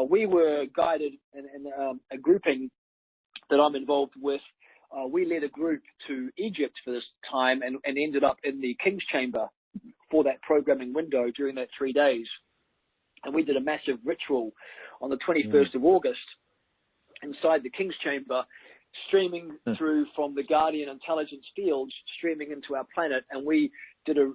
We were guided in a grouping that I'm involved with. We led a group to Egypt for this time and ended up in the King's Chamber for that programming window during that 3 days. And we did a massive ritual on the 21st of August inside the King's Chamber, streaming through from the Guardian intelligence fields, streaming into our planet. And we did a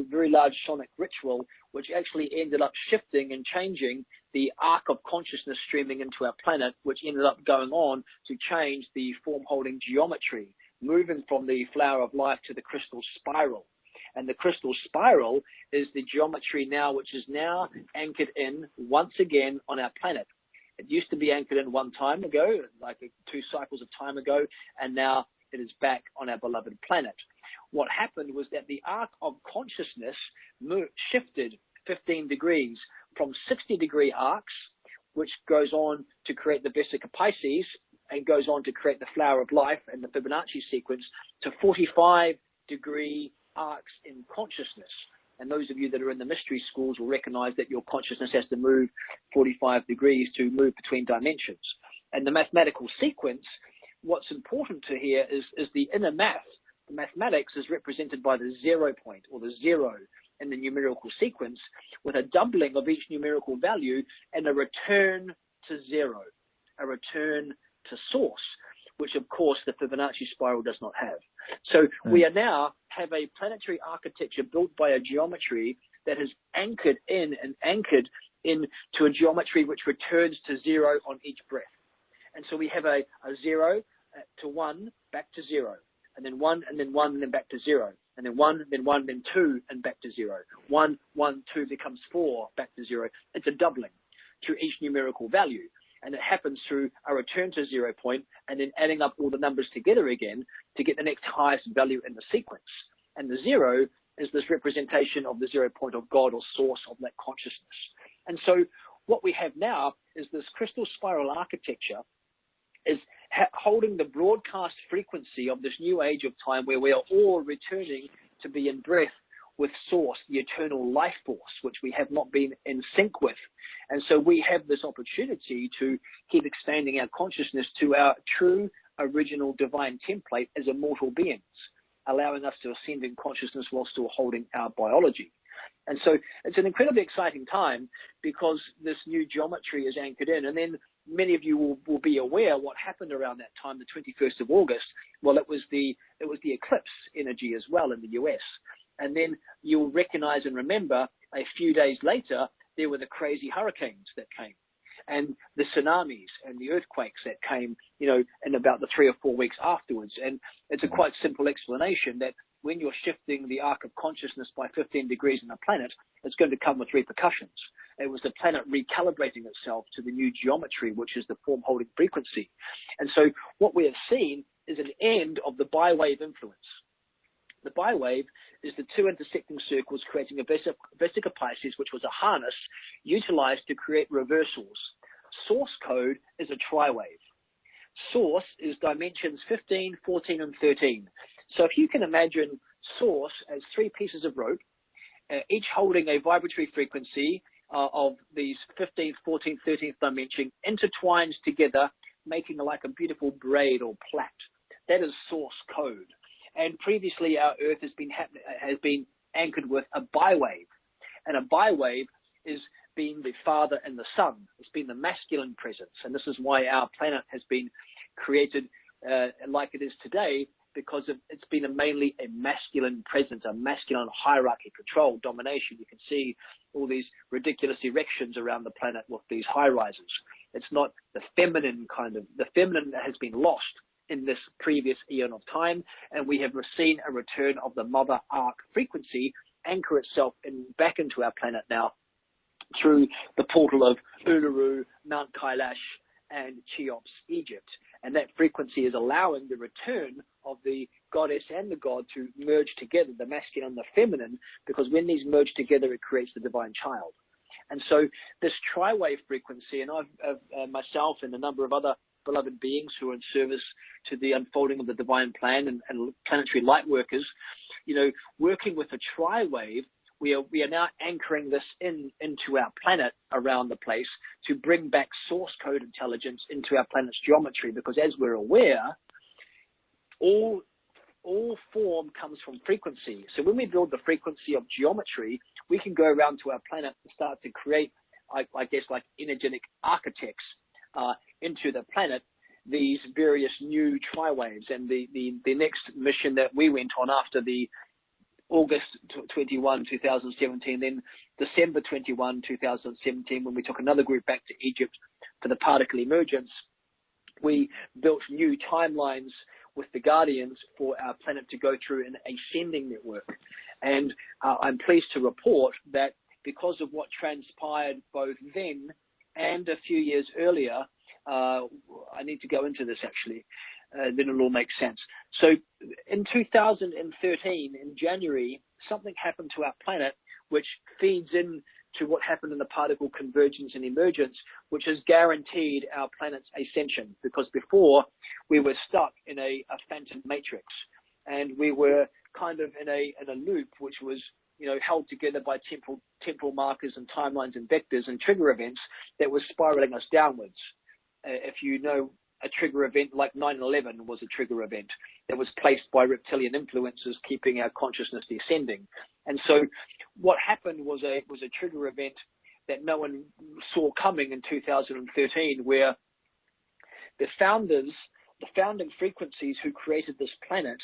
very large sonic ritual, which actually ended up shifting and changing the arc of consciousness streaming into our planet, which ended up going on to change the form-holding geometry, moving from the flower of life to the crystal spiral. And the crystal spiral is the geometry now, which is now anchored in once again on our planet. It used to be anchored in one time ago, like 2 cycles of time ago, and now it is back on our beloved planet. What happened was that the arc of consciousness shifted 15 degrees from 60-degree arcs, which goes on to create the Vesica Pisces and goes on to create the flower of life and the Fibonacci sequence, to 45-degree arcs in consciousness. And those of you that are in the mystery schools will recognize that your consciousness has to move 45 degrees to move between dimensions. And the mathematical sequence, what's important to hear is the inner math. The mathematics is represented by the 0 point, or the 0 in the numerical sequence, with a doubling of each numerical value and a return to 0, a return to source, which of course the Fibonacci spiral does not have. So we are now have a planetary architecture built by a geometry that is anchored into a geometry which returns to 0 on each breath. And so we have a 0 to 1, back to 0, and then 1, and then 1, and then back to 0, and then 1, then 1, then 2, and back to 0. 1, 1, 2 becomes 4, back to 0. It's a doubling through each numerical value. And it happens through a return to 0 point and then adding up all the numbers together again to get the next highest value in the sequence. And the 0 is this representation of the 0 point of God or source of that consciousness. And so what we have now is this crystal spiral architecture is holding the broadcast frequency of this new age of time where we are all returning to be in breath with source, the eternal life force, which we have not been in sync with. And so we have this opportunity to keep expanding our consciousness to our true original divine template as immortal beings, allowing us to ascend in consciousness while still holding our biology. And so it's an incredibly exciting time because this new geometry is anchored in. And then many of you will be aware what happened around that time, the 21st of August. Well, it was the eclipse energy as well in the US. And then you'll recognize and remember a few days later, there were the crazy hurricanes that came and the tsunamis and the earthquakes that came, in about the 3 or 4 weeks afterwards. And it's a quite simple explanation that when you're shifting the arc of consciousness by 15 degrees in a planet, it's going to come with repercussions. It was the planet recalibrating itself to the new geometry, which is the form-holding frequency. And so what we have seen is an end of the bi-wave influence. The bi-wave is the two intersecting circles creating a vesica Pisces, which was a harness utilized to create reversals. Source code is a tri-wave. Source is dimensions 15, 14, and 13. So if you can imagine source as 3 pieces of rope, each holding a vibratory frequency of these 15th, 14th, 13th dimension intertwines together, making like a beautiful braid or plait. That is source code. And previously our Earth has been anchored with a bi-wave. And a bi-wave is being the father and the son. It's been the masculine presence. And this is why our planet has been created like it is today, because it's been mainly a masculine presence, a masculine hierarchy, control, domination. You can see all these ridiculous erections around the planet with these high rises. It's not the feminine the feminine has been lost in this previous eon of time, and we have seen a return of the mother arc frequency anchor itself back into our planet now through the portal of Uluru, Mount Kailash, and Cheops, Egypt. And that frequency is allowing the return of the goddess and the god to merge together, the masculine and the feminine, because when these merge together, it creates the divine child. And so this tri-wave frequency, and I've myself and a number of other beloved beings who are in service to the unfolding of the divine plan and planetary light workers, working with a tri-wave, we are now anchoring this into our planet around the place to bring back source code intelligence into our planet's geometry, because as we're aware, all form comes from frequency. So when we build the frequency of geometry, we can go around to our planet and start to create, I guess, like energetic architects into the planet, these various new tri-waves. And the next mission that we went on after the August 21, 2017, then December 21, 2017, when we took another group back to Egypt for the particle emergence, we built new timelines with the guardians for our planet to go through an ascending network. And I'm pleased to report that because of what transpired both then and a few years earlier, I need to go into this actually, then it'll all make sense. So in 2013, in January, something happened to our planet which feeds in to what happened in the particle convergence and emergence, which has guaranteed our planet's ascension, because before we were stuck in a phantom matrix, and we were kind of in a loop which was held together by temporal markers and timelines and vectors and trigger events that was spiraling us downwards. If you know, a trigger event like 9/11 was a trigger event that was placed by reptilian influences, keeping our consciousness descending. And so what happened was a trigger event that no one saw coming in 2013, where the founding frequencies who created this planet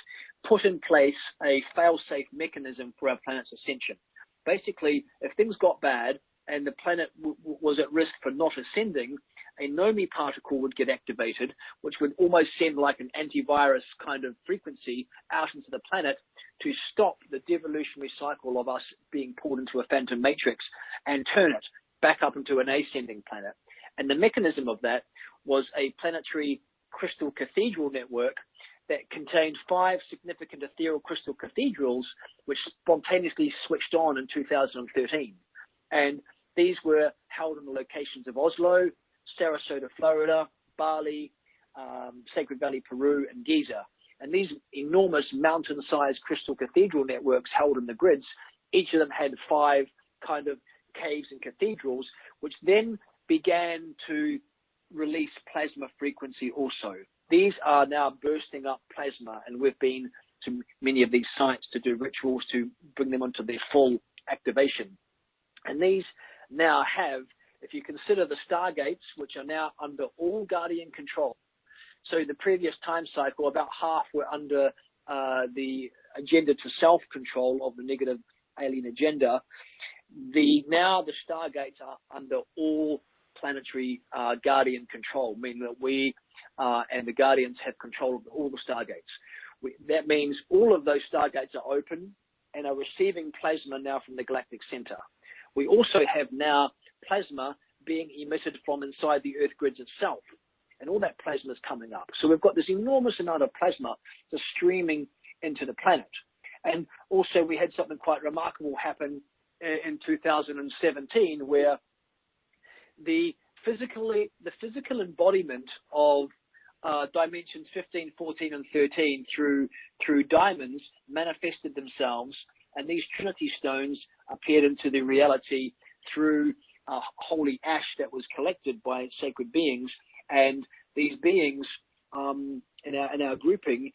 put in place a fail-safe mechanism for our planet's ascension. Basically, if things got bad and the planet was at risk for not ascending, a Nomi particle would get activated, which would almost send like an antivirus kind of frequency out into the planet to stop the devolutionary cycle of us being pulled into a phantom matrix and turn it back up into an ascending planet. And the mechanism of that was a planetary crystal cathedral network that contained 5 significant ethereal crystal cathedrals, which spontaneously switched on in 2013. And these were held in the locations of Oslo, Sarasota, Florida, Bali, Sacred Valley, Peru, and Giza. And these enormous mountain-sized crystal cathedral networks held in the grids, each of them had 5 kind of caves and cathedrals, which then began to release plasma frequency also. These are now bursting up plasma, and we've been to many of these sites to do rituals to bring them onto their full activation. And these now have, if you consider the stargates, which are now under all guardian control. So the previous time cycle, about half were under the agenda to self-control of the negative alien agenda. Now the stargates are under all planetary guardian control, meaning that we and the guardians have control of all the stargates. That means all of those stargates are open and are receiving plasma now from the galactic center. We also have now plasma being emitted from inside the Earth grids itself, and all that plasma is coming up. So we've got this enormous amount of plasma just streaming into the planet. And also we had something quite remarkable happen in 2017, where the physical embodiment of dimensions 15, 14, and 13 through diamonds manifested themselves, and these Trinity stones appeared into the reality through holy ash that was collected by sacred beings. And these beings in our grouping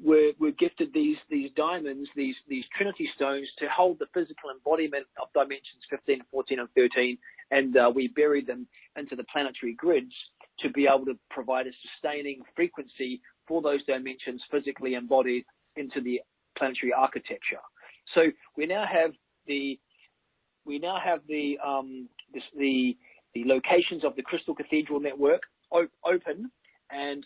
were gifted these diamonds, these Trinity stones, to hold the physical embodiment of dimensions 15, 14, and 13, and we buried them into the planetary grids to be able to provide a sustaining frequency for those dimensions physically embodied into the planetary architecture. So we now have the locations of the Crystal Cathedral network open and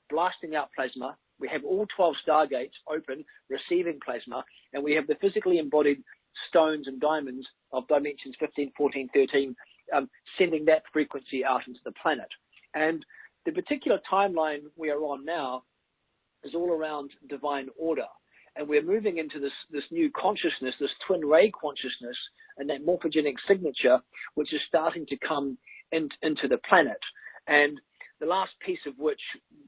blasting out plasma. We have all 12 stargates open, receiving plasma, and we have the physically embodied stones and diamonds of dimensions 15, 14, 13, sending that frequency out into the planet. And the particular timeline we are on now is all around divine order. And we're moving into this new consciousness, this twin ray consciousness, and that morphogenic signature, which is starting to come into the planet. And the last piece of which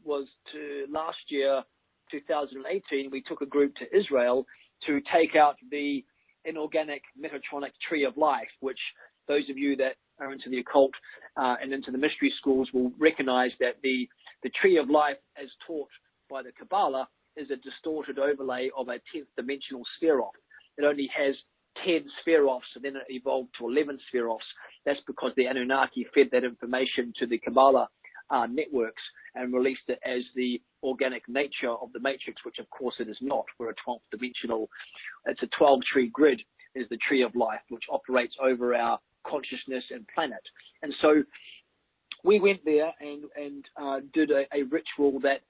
was to last year, 2018, we took a group to Israel to take out the inorganic Metatronic tree of life, which those of you that are into the occult and into the mystery schools will recognize that the tree of life, as taught by the Kabbalah, is a distorted overlay of a 10th dimensional spheroth. It only has 10 spheroths, and then it evolved to 11 spheroths. That's because the Anunnaki fed that information to the Kabbalah networks and released it as the organic nature of the matrix, which of course it is not. We're a 12th dimensional. It's a 12 tree grid is the tree of life, which operates over our consciousness and planet. And so we went there and did a ritual that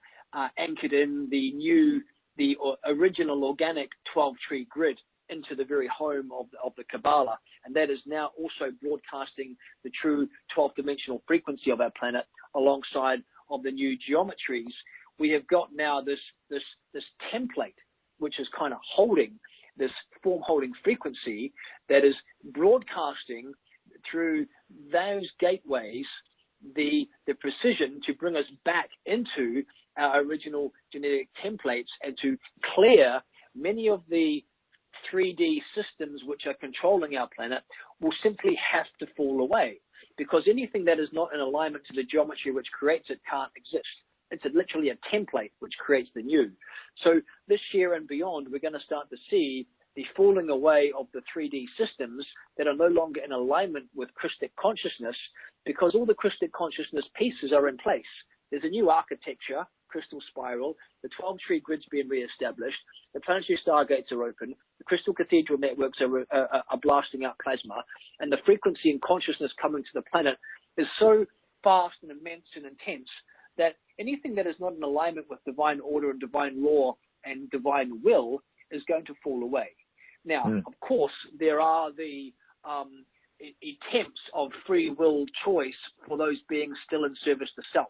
anchored in the original organic 12 tree grid into the very home of the Kabbalah. And that is now also broadcasting the true 12th dimensional frequency of our planet alongside of the new geometries. We have got now this template, which is kind of holding this form holding frequency that is broadcasting through those gateways the precision to bring us back into our original genetic templates and to clear many of the 3D systems which are controlling our planet will simply have to fall away, because anything that is not in alignment to the geometry which creates it can't exist. It's literally a template which creates the new. So this year and beyond, we're going to start to see the falling away of the 3D systems that are no longer in alignment with Christic consciousness, because all the Christic consciousness pieces are in place. There's a new architecture, crystal spiral, the 12 tree grids being reestablished, the planetary stargates are open, the crystal cathedral networks are blasting out plasma, and the frequency and consciousness coming to the planet is so fast and immense and intense that anything that is not in alignment with divine order and divine law and divine will is going to fall away. Now, of course, there are the attempts of free will choice for those beings still in service to self.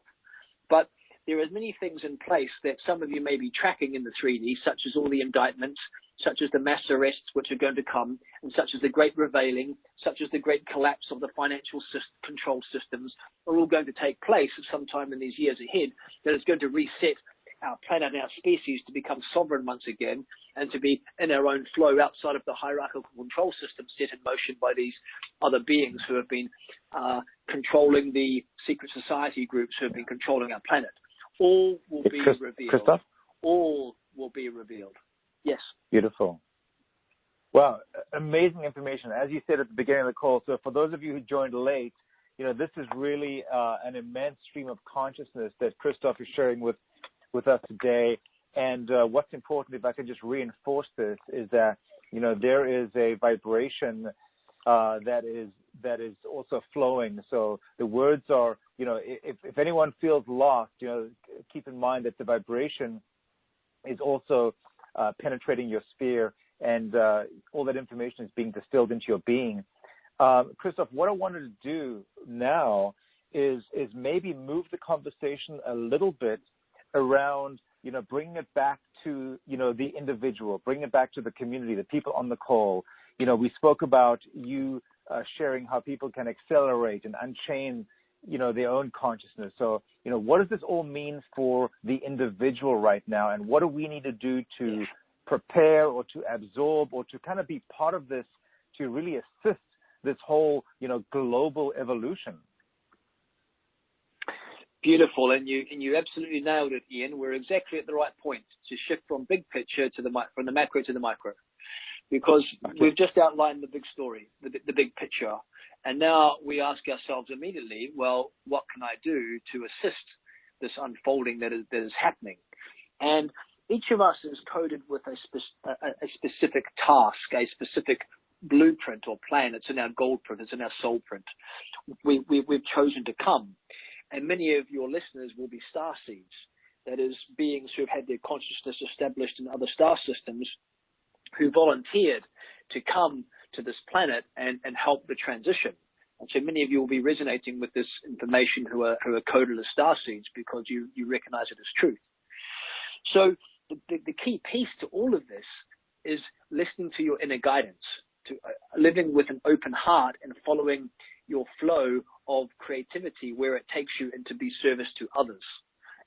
But there are many things in place that some of you may be tracking in the 3D, such as all the indictments, such as the mass arrests which are going to come, and such as the great revealing, such as the great collapse of the financial control systems, are all going to take place sometime in these years ahead, that is going to reset our planet and our species to become sovereign once again, and to be in our own flow outside of the hierarchical control system set in motion by these other beings who have been controlling the secret society groups who have been controlling our planet. All will be revealed. Christoph? All will be revealed. Yes. Beautiful. Wow, amazing information. As you said at the beginning of the call, so for those of you who joined late, this is really an immense stream of consciousness that Christoph is sharing with us today. And what's important, if I could just reinforce this, is that, there is a vibration that is also flowing. So the words are, if anyone feels lost, keep in mind that the vibration is also penetrating your sphere, and all that information is being distilled into your being. Christoph, what I wanted to do now is maybe move the conversation a little bit around, bringing it back to, the individual, bring it back to the community, the people on the call. We spoke about you sharing how people can accelerate and unchain, their own consciousness. So, what does this all mean for the individual right now? And what do we need to do to prepare or to absorb or to kind of be part of this to really assist this whole, global evolution? Beautiful, and you absolutely nailed it, Ian. We're exactly at the right point to shift from big picture to from the macro to the micro, because we've just outlined the big story, the big picture, and now we ask ourselves immediately, well, what can I do to assist this unfolding that is happening? And each of us is coded with a specific task, a specific blueprint or plan. It's in our gold print, it's in our soul print. We've chosen to come. And many of your listeners will be star seeds, that is, beings who have had their consciousness established in other star systems, who volunteered to come to this planet and help the transition. And so many of you will be resonating with this information who are coded as star seeds, because you recognize it as truth. So the key piece to all of this is listening to your inner guidance, to living with an open heart and following your flow of creativity where it takes you into be service to others.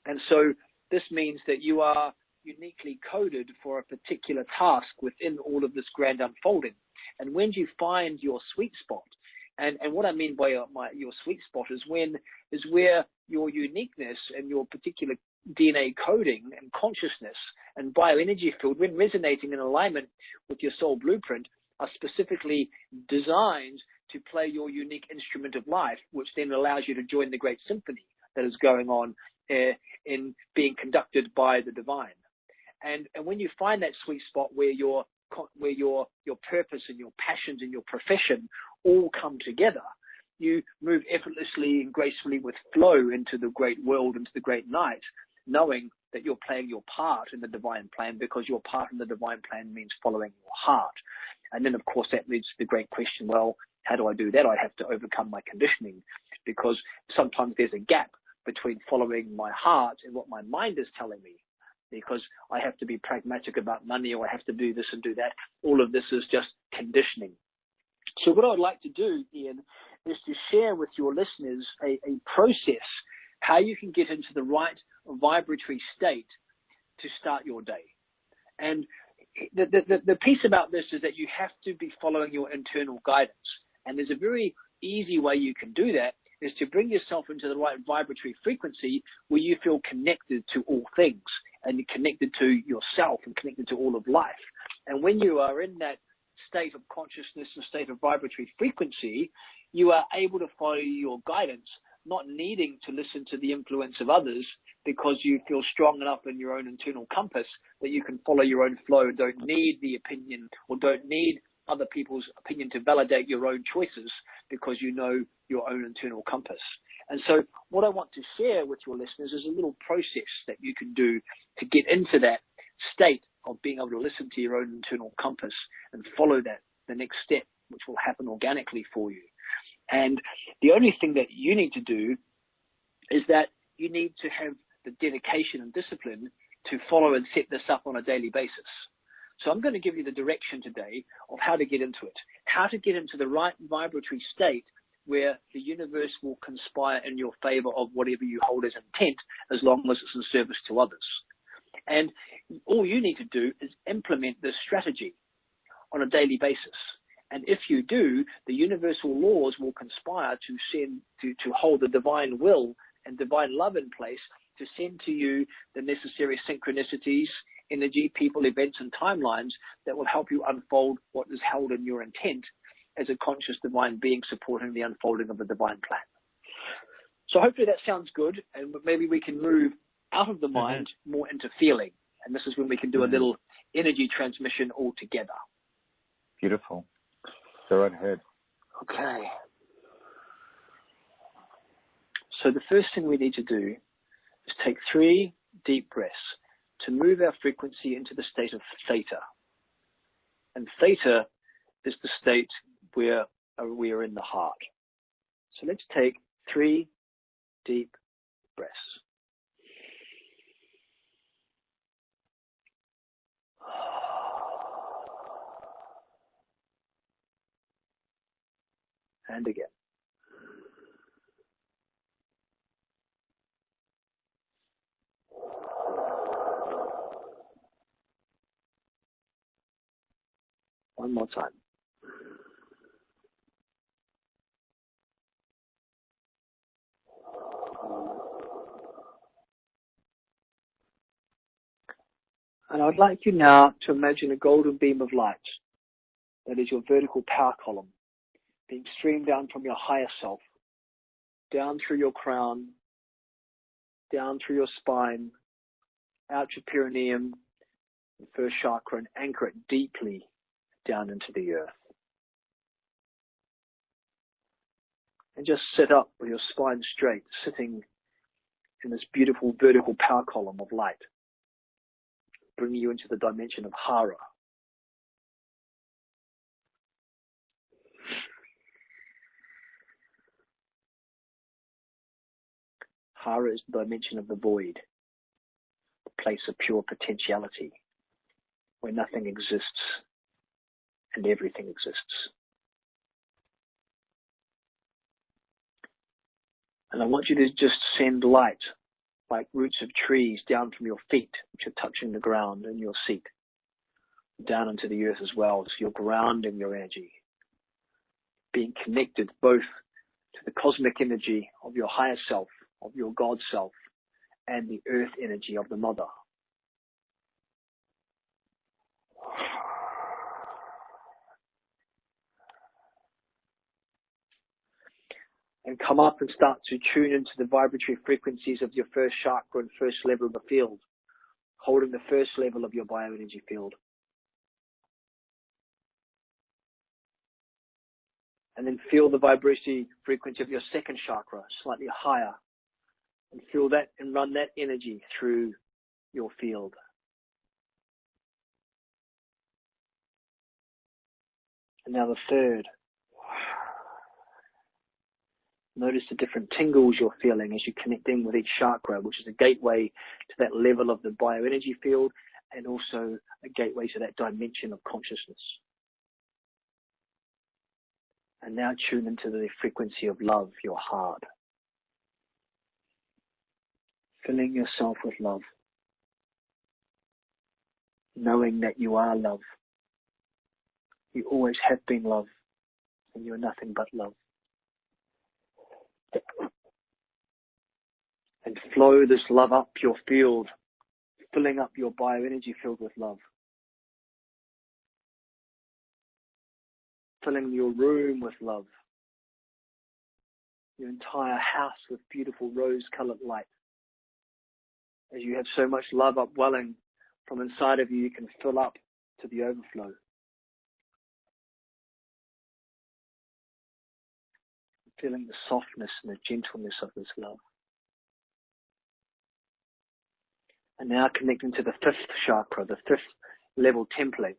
And so this means that you are uniquely coded for a particular task within all of this grand unfolding. And when you find your sweet spot, and what I mean by your sweet spot is where your uniqueness and your particular DNA coding and consciousness and bioenergy field, when resonating in alignment with your soul blueprint, are specifically designed to play your unique instrument of life, which then allows you to join the great symphony that is going on in being conducted by the divine. And when you find that sweet spot where your purpose and your passions and your profession all come together, you move effortlessly and gracefully with flow into the great world, into the great night, knowing that you're playing your part in the divine plan, because your part in the divine plan means following your heart. And then, of course, that leads to the great question, well, how do I do that? I have to overcome my conditioning, because sometimes there's a gap between following my heart and what my mind is telling me, because I have to be pragmatic about money, or I have to do this and do that. All of this is just conditioning. So what I would like to do, Ian, is to share with your listeners a process, how you can get into the right vibratory state to start your day. And the piece about this is that you have to be following your internal guidance. And there's a very easy way you can do that, is to bring yourself into the right vibratory frequency where you feel connected to all things, and you're connected to yourself and connected to all of life. And when you are in that state of consciousness and state of vibratory frequency, you are able to follow your guidance, not needing to listen to the influence of others, because you feel strong enough in your own internal compass that you can follow your own flow, don't need the opinion or don't need other people's opinion to validate your own choices, because you know your own internal compass. And so what I want to share with your listeners is a little process that you can do to get into that state of being able to listen to your own internal compass and follow that, the next step which will happen organically for you. And the only thing that you need to do is that you need to have the dedication and discipline to follow and set this up on a daily basis. So I'm going to give you the direction today of how to get into it, how to get into the right vibratory state where the universe will conspire in your favor of whatever you hold as intent, as long as it's in service to others. And all you need to do is implement this strategy on a daily basis. And if you do, the universal laws will conspire to hold the divine will and divine love in place to send to you the necessary synchronicities, energy, people, events, and timelines that will help you unfold what is held in your intent as a conscious divine being supporting the unfolding of the divine plan. So hopefully that sounds good, and maybe we can move out of the mind more into feeling. And this is when we can do a little energy transmission all together. Beautiful. Go right ahead. Okay. So the first thing we need to do is take 3 deep breaths to move our frequency into the state of theta. And theta is the state where we are in the heart. So let's take 3 deep breaths. And again. One more time. And I'd like you now to imagine a golden beam of light that is your vertical power column being streamed down from your higher self, down through your crown, down through your spine, out your perineum, the first chakra, and anchor it deeply down into the earth. And just sit up with your spine straight, sitting in this beautiful vertical power column of light, bringing you into the dimension of Hara. Hara is the dimension of the void, the place of pure potentiality, where nothing exists and everything exists. And I want you to just send light, like roots of trees, down from your feet, which are touching the ground in your seat, down into the earth as well. So you're grounding your energy, being connected both to the cosmic energy of your higher self, of your God self, and the earth energy of the mother. And come up and start to tune into the vibratory frequencies of your first chakra and first level of the field, holding the first level of your bioenergy field. And then feel the vibratory frequency of your second chakra, slightly higher. And feel that and run that energy through your field. And now the third. Notice the different tingles you're feeling as you connect in with each chakra, which is a gateway to that level of the bioenergy field and also a gateway to that dimension of consciousness. And now tune into the frequency of love, your heart. Filling yourself with love. Knowing that you are love. You always have been love, and you are nothing but love. And flow this love up your field, filling up your bioenergy field with love. Filling your room with love. Your entire house with beautiful rose-colored light. As you have so much love upwelling from inside of you, you can fill up to the overflow. Feeling the softness and the gentleness of this love. And now connecting to the fifth chakra, the fifth level template.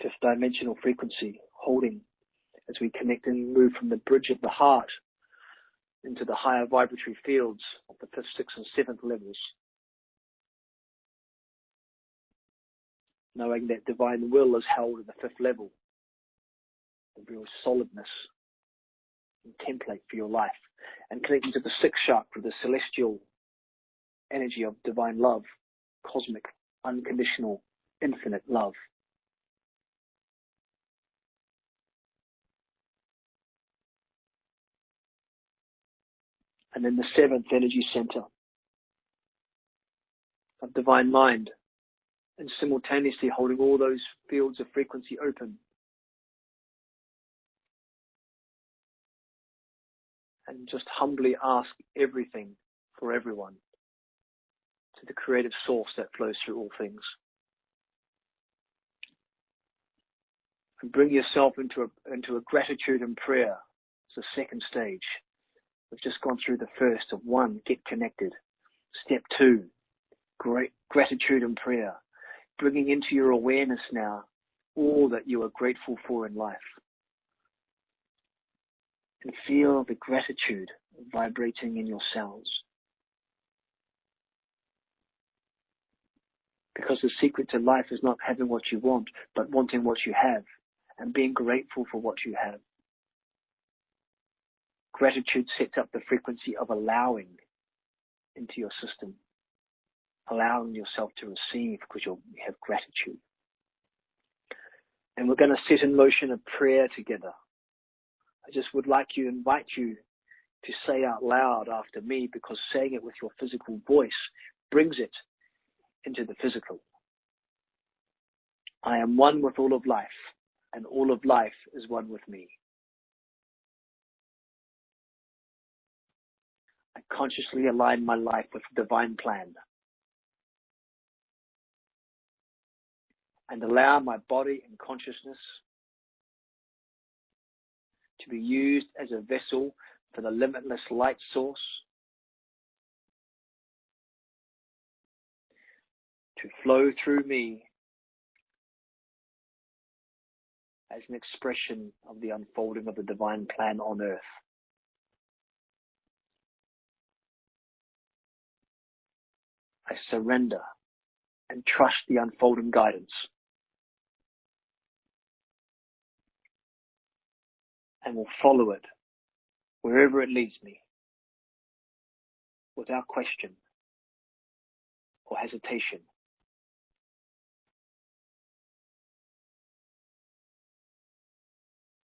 Fifth dimensional frequency, holding as we connect and move from the bridge of the heart into the higher vibratory fields of the fifth, sixth, and seventh levels. Knowing that divine will is held at the fifth level, the real solidness and template for your life, and connecting to the sixth chakra, the celestial energy of divine love, cosmic, unconditional, infinite love. And then the seventh energy center of divine mind, and simultaneously holding all those fields of frequency open. And just humbly ask everything for everyone to the creative source that flows through all things. And bring yourself into a gratitude and prayer. It's the second stage. We've just gone through the first of 1, get connected. Step 2, gratitude and prayer. Bringing into your awareness now all that you are grateful for in life. And feel the gratitude vibrating in your cells. Because the secret to life is not having what you want, but wanting what you have and being grateful for what you have. Gratitude sets up the frequency of allowing into your system. Allowing yourself to receive because you have gratitude. And we're going to set in motion a prayer together. I just would like to invite you to say out loud after me, because saying it with your physical voice brings it into the physical. I am one with all of life, and all of life is one with me. I consciously align my life with the divine plan and allow my body and consciousness to be used as a vessel for the limitless light source to flow through me as an expression of the unfolding of the divine plan on earth. I surrender and trust the unfolding guidance. And will follow it wherever it leads me, without question or hesitation.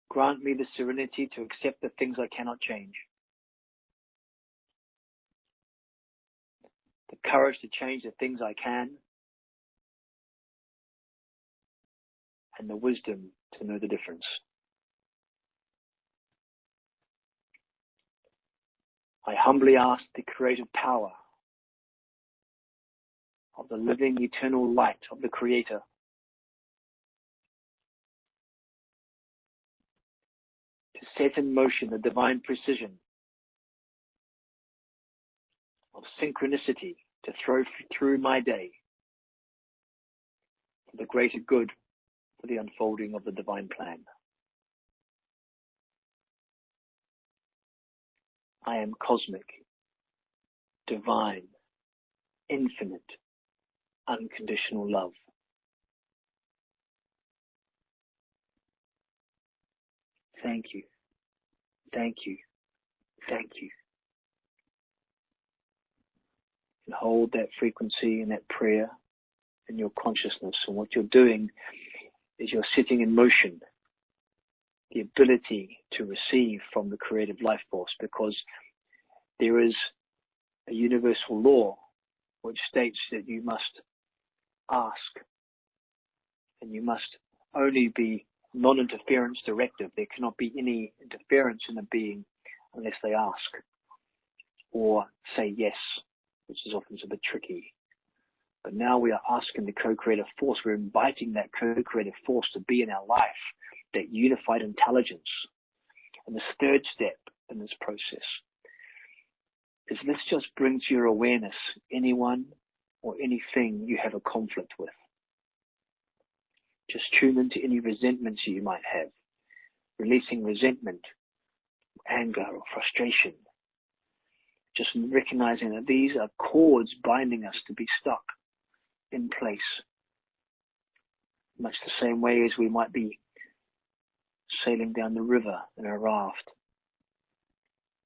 Grant me the serenity to accept the things I cannot change, the courage to change the things I can, and the wisdom to know the difference. I humbly ask the creative power of the living eternal light of the Creator to set in motion the divine precision of synchronicity to throw through my day for the greater good, for the unfolding of the divine plan. I am cosmic, divine, infinite, unconditional love. Thank you, thank you, thank you. And hold that frequency and that prayer in your consciousness. And what you're doing is you're setting in motion the ability to receive from the creative life force, because there is a universal law which states that you must ask, and you must only be non-interference directive. There cannot be any interference in a being unless they ask or say yes, which is often a bit tricky. But now we are asking the co-creative force. We're inviting that co-creative force to be in our life, that unified intelligence. And this third step in this process is, let's just bring to your awareness anyone or anything you have a conflict with. Just tune into any resentments you might have, releasing resentment, anger, or frustration. Just recognizing that these are cords binding us to be stuck in place. Much the same way as we might be sailing down the river in a raft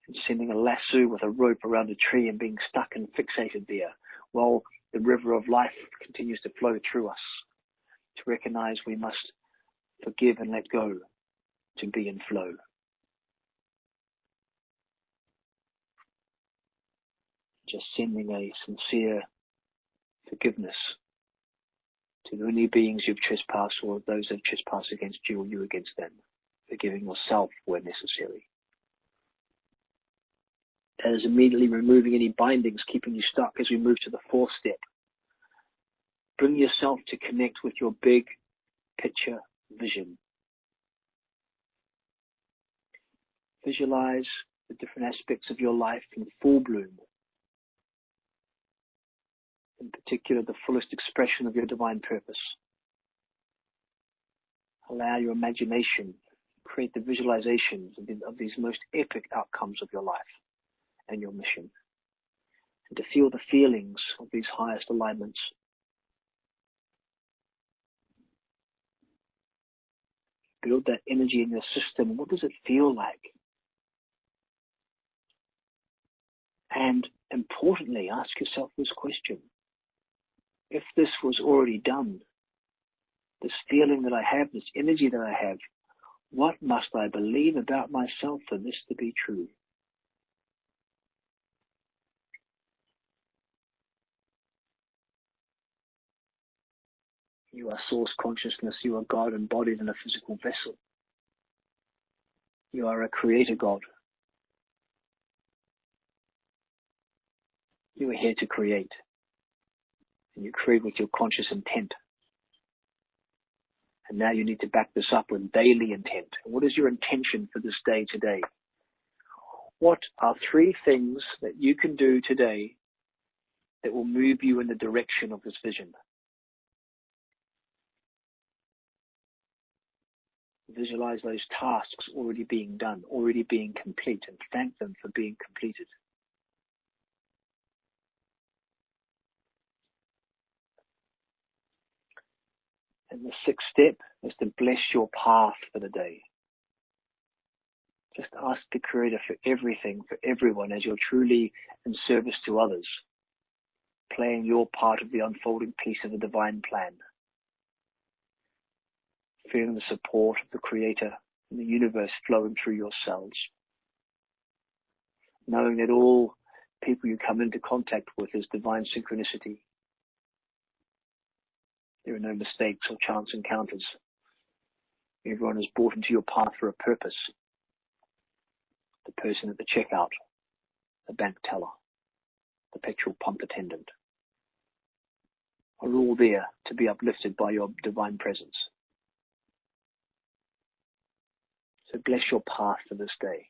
and sending a lasso with a rope around a tree and being stuck and fixated there while the river of life continues to flow through us. To recognize we must forgive and let go to be in flow. Just sending a sincere forgiveness to any beings you've trespassed or those who have trespassed against you or you against them. Forgiving yourself where necessary. That is immediately removing any bindings keeping you stuck as we move to the fourth step. Bring yourself to connect with your big picture vision. Visualize the different aspects of your life in full bloom. In particular, the fullest expression of your divine purpose. Allow your imagination to create the visualizations of these most epic outcomes of your life and your mission. And to feel the feelings of these highest alignments. Build that energy in your system. What does it feel like? And importantly, ask yourself this question. If this was already done, this feeling that I have, this energy that I have, what must I believe about myself for this to be true? You are source consciousness. You are God embodied in a physical vessel. You are a creator God. You are here to create. And you create with your conscious intent. And now you need to back this up with daily intent. What is your intention for this day today? What are 3 things that you can do today that will move you in the direction of this vision? Visualize those tasks already being done, already being complete, and thank them for being completed. And the 6th step is to bless your path for the day. Just ask the Creator for everything, for everyone, as you're truly in service to others, playing your part of the unfolding piece of the divine plan. Feeling the support of the Creator and the universe flowing through your cells. Knowing that all people you come into contact with is divine synchronicity. There are no mistakes or chance encounters. Everyone is brought into your path for a purpose. The person at the checkout, the bank teller, the petrol pump attendant are all there to be uplifted by your divine presence. So bless your path for this day.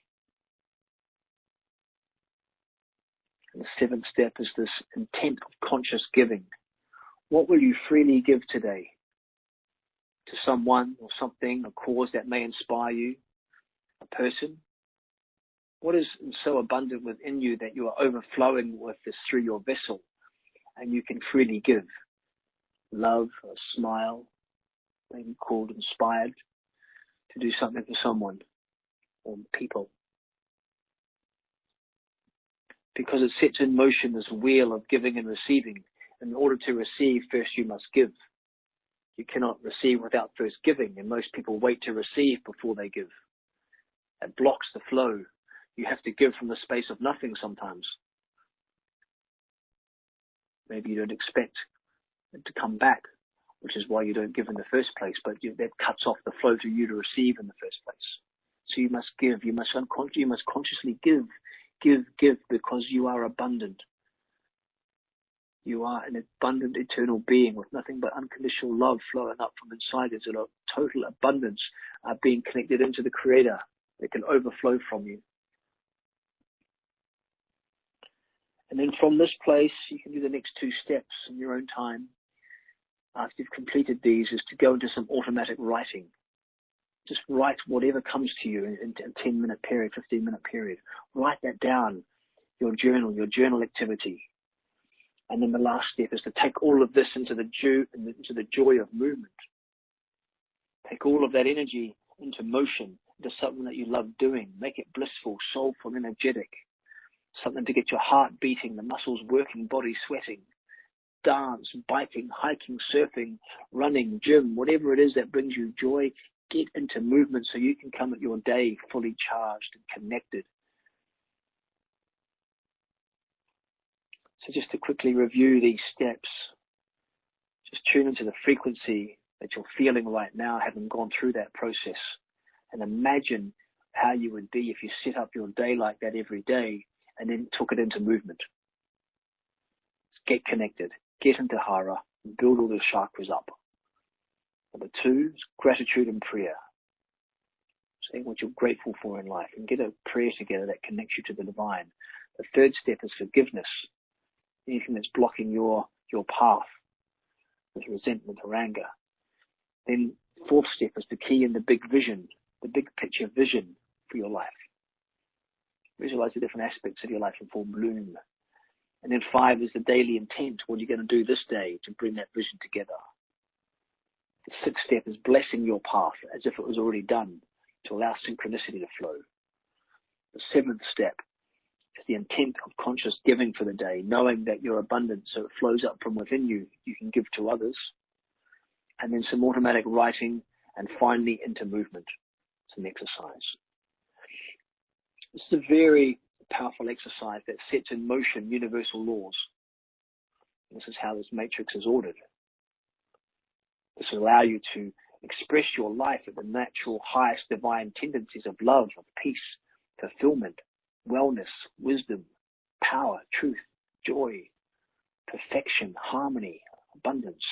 And the 7th step is this intent of conscious giving. What will you freely give today to someone or something, a cause that may inspire you, a person? What is so abundant within you that you are overflowing with this through your vessel and you can freely give? Love, a smile, being called inspired to do something for someone or people. Because it sets in motion this wheel of giving and receiving. In order to receive, first you must give. You cannot receive without first giving, and most people wait to receive before they give. It blocks the flow. You have to give from the space of nothing sometimes. Maybe you don't expect it to come back, which is why you don't give in the first place, but that cuts off the flow to you to receive in the first place. So you must give. You must consciously give, because you are abundant. You are an abundant eternal being with nothing but unconditional love flowing up from inside. It's a total abundance being connected into the Creator that can overflow from you. And then from this place, you can do the next 2 steps in your own time. after you've completed these, is to go into some automatic writing. Just write whatever comes to you in a 10-minute period, 15-minute period. Write that down, your journal activity. And then the last step is to take all of this into the joy of movement. Take all of that energy into motion, into something that you love doing. Make it blissful, soulful, energetic. Something to get your heart beating, the muscles working, body sweating. Dance, biking, hiking, surfing, running, gym, whatever it is that brings you joy, get into movement so you can come at your day fully charged and connected. So just to quickly review these steps, just tune into the frequency that you're feeling right now, having gone through that process, and imagine how you would be if you set up your day like that every day and then took it into movement. Get connected, get into Hara, and build all those chakras up. Number 2 is gratitude and prayer. Saying what you're grateful for in life and get a prayer together that connects you to the divine. The 3rd step is forgiveness. Anything that's blocking your path with resentment or anger. Then 4th step is the key in the big vision, the big picture vision for your life. Visualize the different aspects of your life in full bloom. And then 5 is the daily intent. What are you going to do this day to bring that vision together? The 6th step is blessing your path as if it was already done to allow synchronicity to flow. The 7th step is the intent of conscious giving for the day, knowing that you're abundant so it flows up from within you, you can give to others. And then some automatic writing, and finally into movement, some exercise. This is a very powerful exercise that sets in motion universal laws. This is how this matrix is ordered. This will allow you to express your life at the natural highest divine tendencies of love, of peace, fulfillment, wellness, wisdom, power, truth, joy, perfection, harmony, abundance.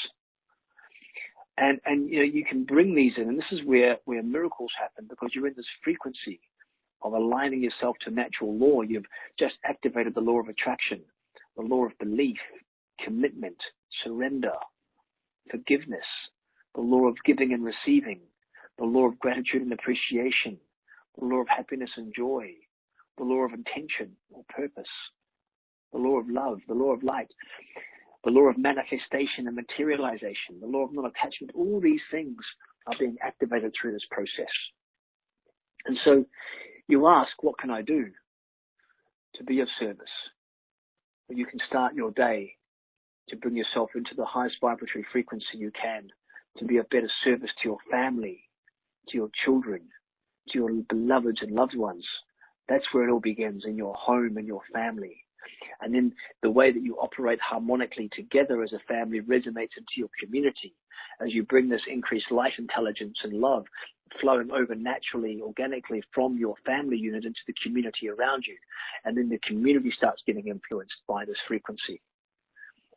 And you know, you can bring these in, and this is where miracles happen, because you're in this frequency of aligning yourself to natural law. You've just activated the law of attraction, the law of belief, commitment, surrender, forgiveness, the law of giving and receiving, the law of gratitude and appreciation, the law of happiness and joy, the law of intention or purpose, the law of love, the law of light, the law of manifestation and materialization, the law of non-attachment. All these things are being activated through this process. And so you ask, what can I do to be of service? Well, you can start your day to bring yourself into the highest vibratory frequency you can, to be of better service to your family, to your children, to your beloveds and loved ones. That's where it all begins, in your home and your family. And then the way that you operate harmonically together as a family resonates into your community as you bring this increased light intelligence and love flowing over naturally, organically from your family unit into the community around you. And then the community starts getting influenced by this frequency.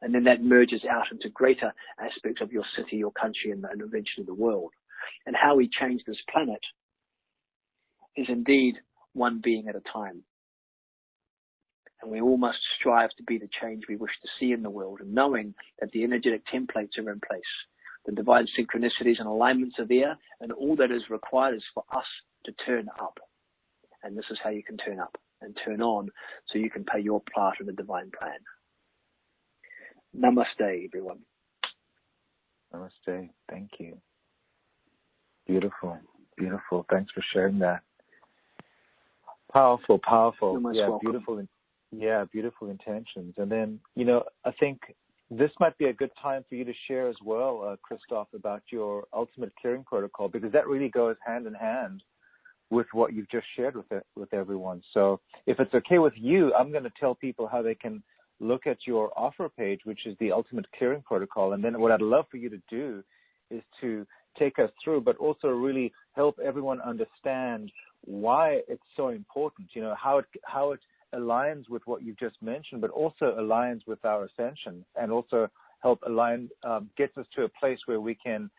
And then that merges out into greater aspects of your city, your country, and eventually the world. And how we change this planet is indeed one being at a time. And we all must strive to be the change we wish to see in the world, and knowing that the energetic templates are in place. The divine synchronicities and alignments are there, and all that is required is for us to turn up. And this is how you can turn up and turn on, so you can play your part in the divine plan. Namaste, everyone. Namaste. Thank you. Beautiful. Beautiful. Thanks for sharing that. Powerful, powerful. Yeah, welcome. Beautiful. Yeah, beautiful intentions. And then, you know, I think this might be a good time for you to share as well, Christoph, about your ultimate clearing protocol, because that really goes hand in hand with what you've just shared with everyone. So if it's okay with you, I'm going to tell people how they can look at your offer page, which is the ultimate clearing protocol. And then what I'd love for you to do is to take us through, but also really help everyone understand why it's so important, you know, how it aligns with what you've just mentioned, but also aligns with our ascension, and also help align, gets us to a place where we can,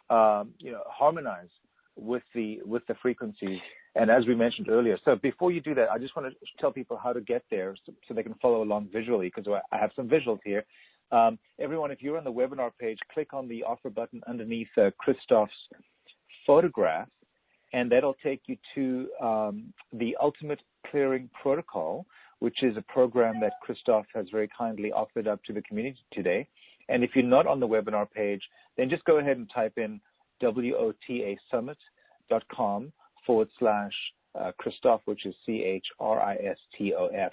harmonize with the frequencies. And as we mentioned earlier, so before you do that, I just want to tell people how to get there so they can follow along visually, because I have some visuals here. Everyone, if you're on the webinar page, click on the offer button underneath Christof's photograph, and that'll take you to the Ultimate Clearing Protocol, which is a program that Christof has very kindly offered up to the community today. And if you're not on the webinar page, then just go ahead and type in WOTASummit.com/Christof, which is CHRISTOF,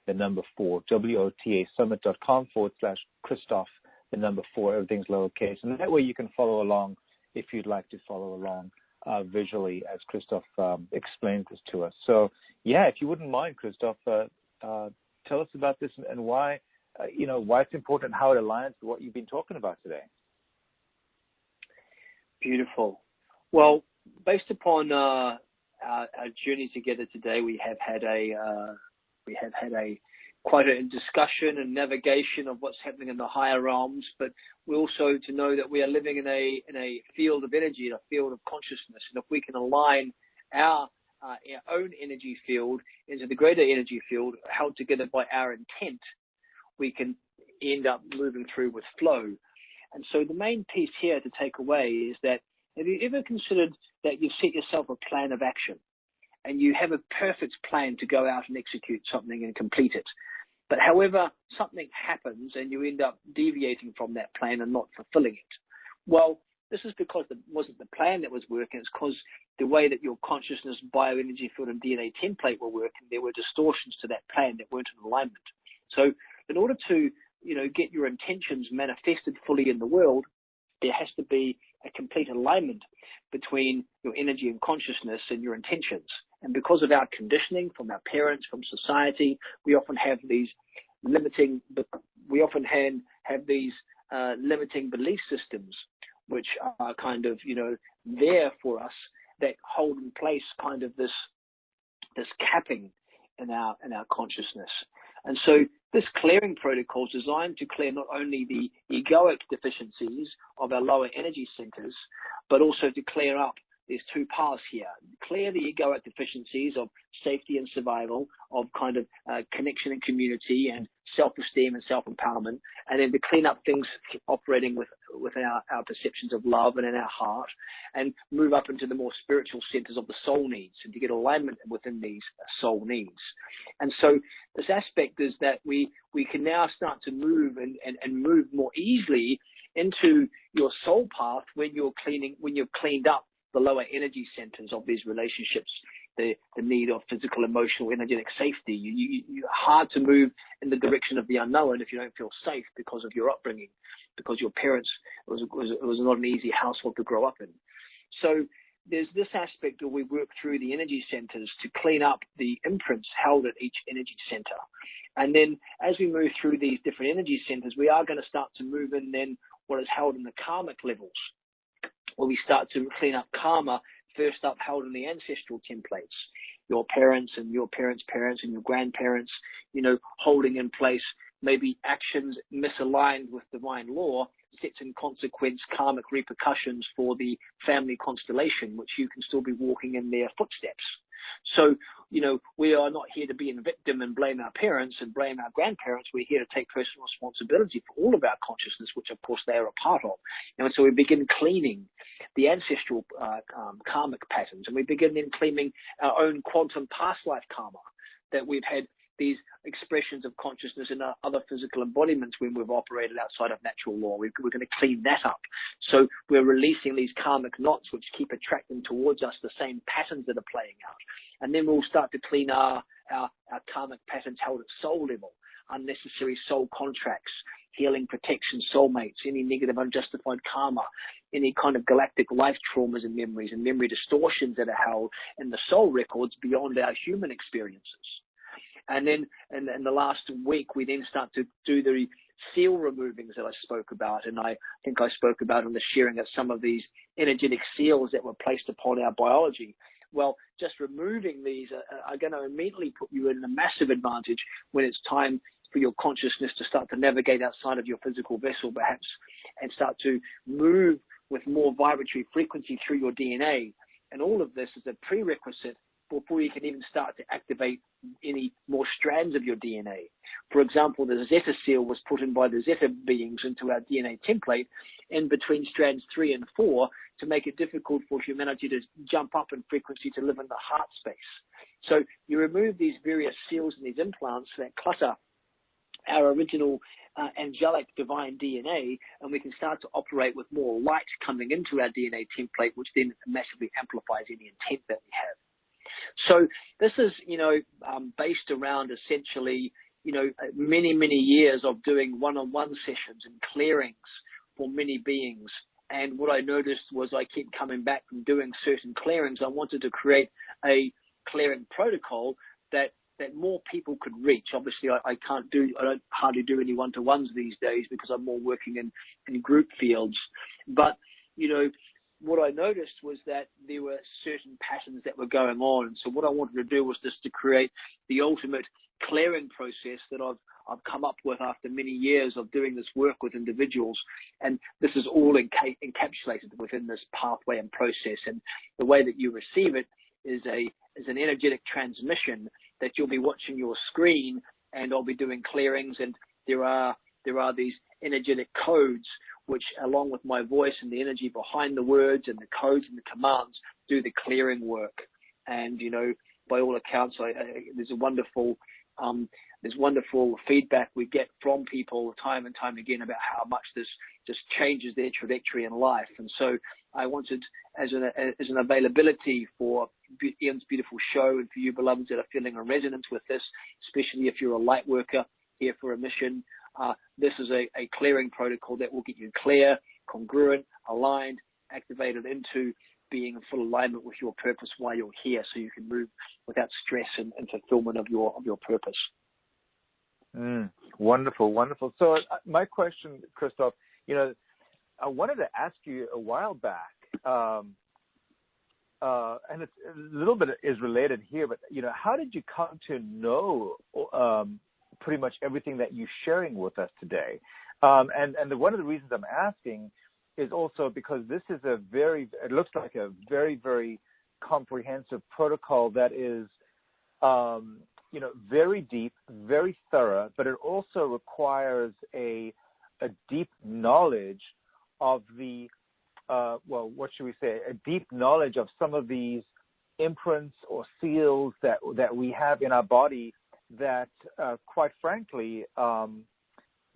the number 4, WOTASummit.com/Christof, the number 4, everything's lowercase. And that way you can follow along if you'd like to follow along visually as Christof explained this to us. So, yeah, if you wouldn't mind, Christof, tell us about this and why, why it's important and how it aligns with what you've been talking about today. Beautiful. Well, based upon our journey together today, we have had quite a discussion and navigation of what's happening in the higher realms, but we also to know that we are living in a field of energy, in a field of consciousness, and if we can align our own energy field into the greater energy field held together by our intent, we can end up moving through with flow. And so the main piece here to take away is that, have you ever considered that you've set yourself a plan of action and you have a perfect plan to go out and execute something and complete it? But however, something happens and you end up deviating from that plan and not fulfilling it. Well, this is because it wasn't the plan that was working. It's because the way that your consciousness, bioenergy field, and DNA template were working, there were distortions to that plan that weren't in alignment. So in order to, get your intentions manifested fully in the world, there has to be a complete alignment between your energy and consciousness and your intentions. And because of our conditioning from our parents, from society, we often have these limiting belief systems, which are kind of, there for us, that hold in place kind of this capping in our consciousness. And so this clearing protocol is designed to clear not only the egoic deficiencies of our lower energy centers, but also to clear up. There's two paths here. Clear the egoic deficiencies of safety and survival, of kind of connection and community and self-esteem and self-empowerment, and then to clean up things operating within our perceptions of love and in our heart, and move up into the more spiritual centers of the soul needs and to get alignment within these soul needs. And so this aspect is that we can now start to move and move more easily into your soul path when you've cleaned up the lower energy centers of these relationships, the need of physical, emotional, energetic safety. You're hard to move in the direction of the unknown if you don't feel safe because of your upbringing, because your parents, it was not an easy household to grow up in. So there's this aspect where we work through the energy centers to clean up the imprints held at each energy center. And then as we move through these different energy centers, we are going to start to move in then what is held in the karmic levels, where we start to clean up karma, first up held in the ancestral templates, your parents and your parents' parents and your grandparents, holding in place maybe actions misaligned with divine law, sets in consequence karmic repercussions for the family constellation, which you can still be walking in their footsteps. So, we are not here to be a victim and blame our parents and blame our grandparents. We're here to take personal responsibility for all of our consciousness, which of course they are a part of. And so we begin cleaning the ancestral karmic patterns, and we begin then cleaning our own quantum past life karma, that we've had these expressions of consciousness in other physical embodiments when we've operated outside of natural law. We're going to clean that up. So we're releasing these karmic knots which keep attracting towards us the same patterns that are playing out. And then we'll start to clean our karmic patterns held at soul level, unnecessary soul contracts, healing, protection, soulmates, any negative unjustified karma, any kind of galactic life traumas and memory distortions that are held in the soul records beyond our human experiences. And then in the last week, we then start to do the seal removings that I spoke about. And I think I spoke about in the sharing of some of these energetic seals that were placed upon our biology. Well, just removing these are going to immediately put you in a massive advantage when it's time for your consciousness to start to navigate outside of your physical vessel, perhaps, and start to move with more vibratory frequency through your DNA. And all of this is a prerequisite before you can even start to activate any more strands of your DNA. For example, the Zeta seal was put in by the Zeta beings into our DNA template in between strands 3 and 4 to make it difficult for humanity to jump up in frequency to live in the heart space. So you remove these various seals and these implants that clutter our original angelic divine DNA, and we can start to operate with more light coming into our DNA template, which then massively amplifies any intent that we have. So this is, based around essentially, many, many years of doing one-on-one sessions and clearings for many beings. And what I noticed was I kept coming back from doing certain clearings. I wanted to create a clearing protocol that more people could reach. Obviously, I don't hardly do any one-to-ones these days because I'm more working in group fields. But, what I noticed was that there were certain patterns that were going on. And so what I wanted to do was just to create the ultimate clearing process that I've come up with after many years of doing this work with individuals. And this is all encapsulated within this pathway and process. And the way that you receive it is an energetic transmission that you'll be watching your screen, and I'll be doing clearings, and there are these energetic codes which, along with my voice and the energy behind the words and the codes and the commands, do the clearing work. And by all accounts, there's wonderful feedback we get from people time and time again about how much this just changes their trajectory in life. And so I wanted, as an availability for Ian's beautiful show, and for you beloveds that are feeling a resonance with this, especially if you're a light worker here for a mission, this is a clearing protocol that will get you clear, congruent, aligned, activated into being in full alignment with your purpose while you're here, so you can move without stress and fulfillment of your purpose. Wonderful, wonderful. So my question, Christoph, I wanted to ask you a while back, and it's a little bit is related here, but how did you come to know pretty much everything that you're sharing with us today? And one of the reasons I'm asking is also because this is it looks like a very, very comprehensive protocol that is, very deep, very thorough, but it also requires a deep knowledge of the, what should we say, a deep knowledge of some of these imprints or seals that we have in our body that, quite frankly,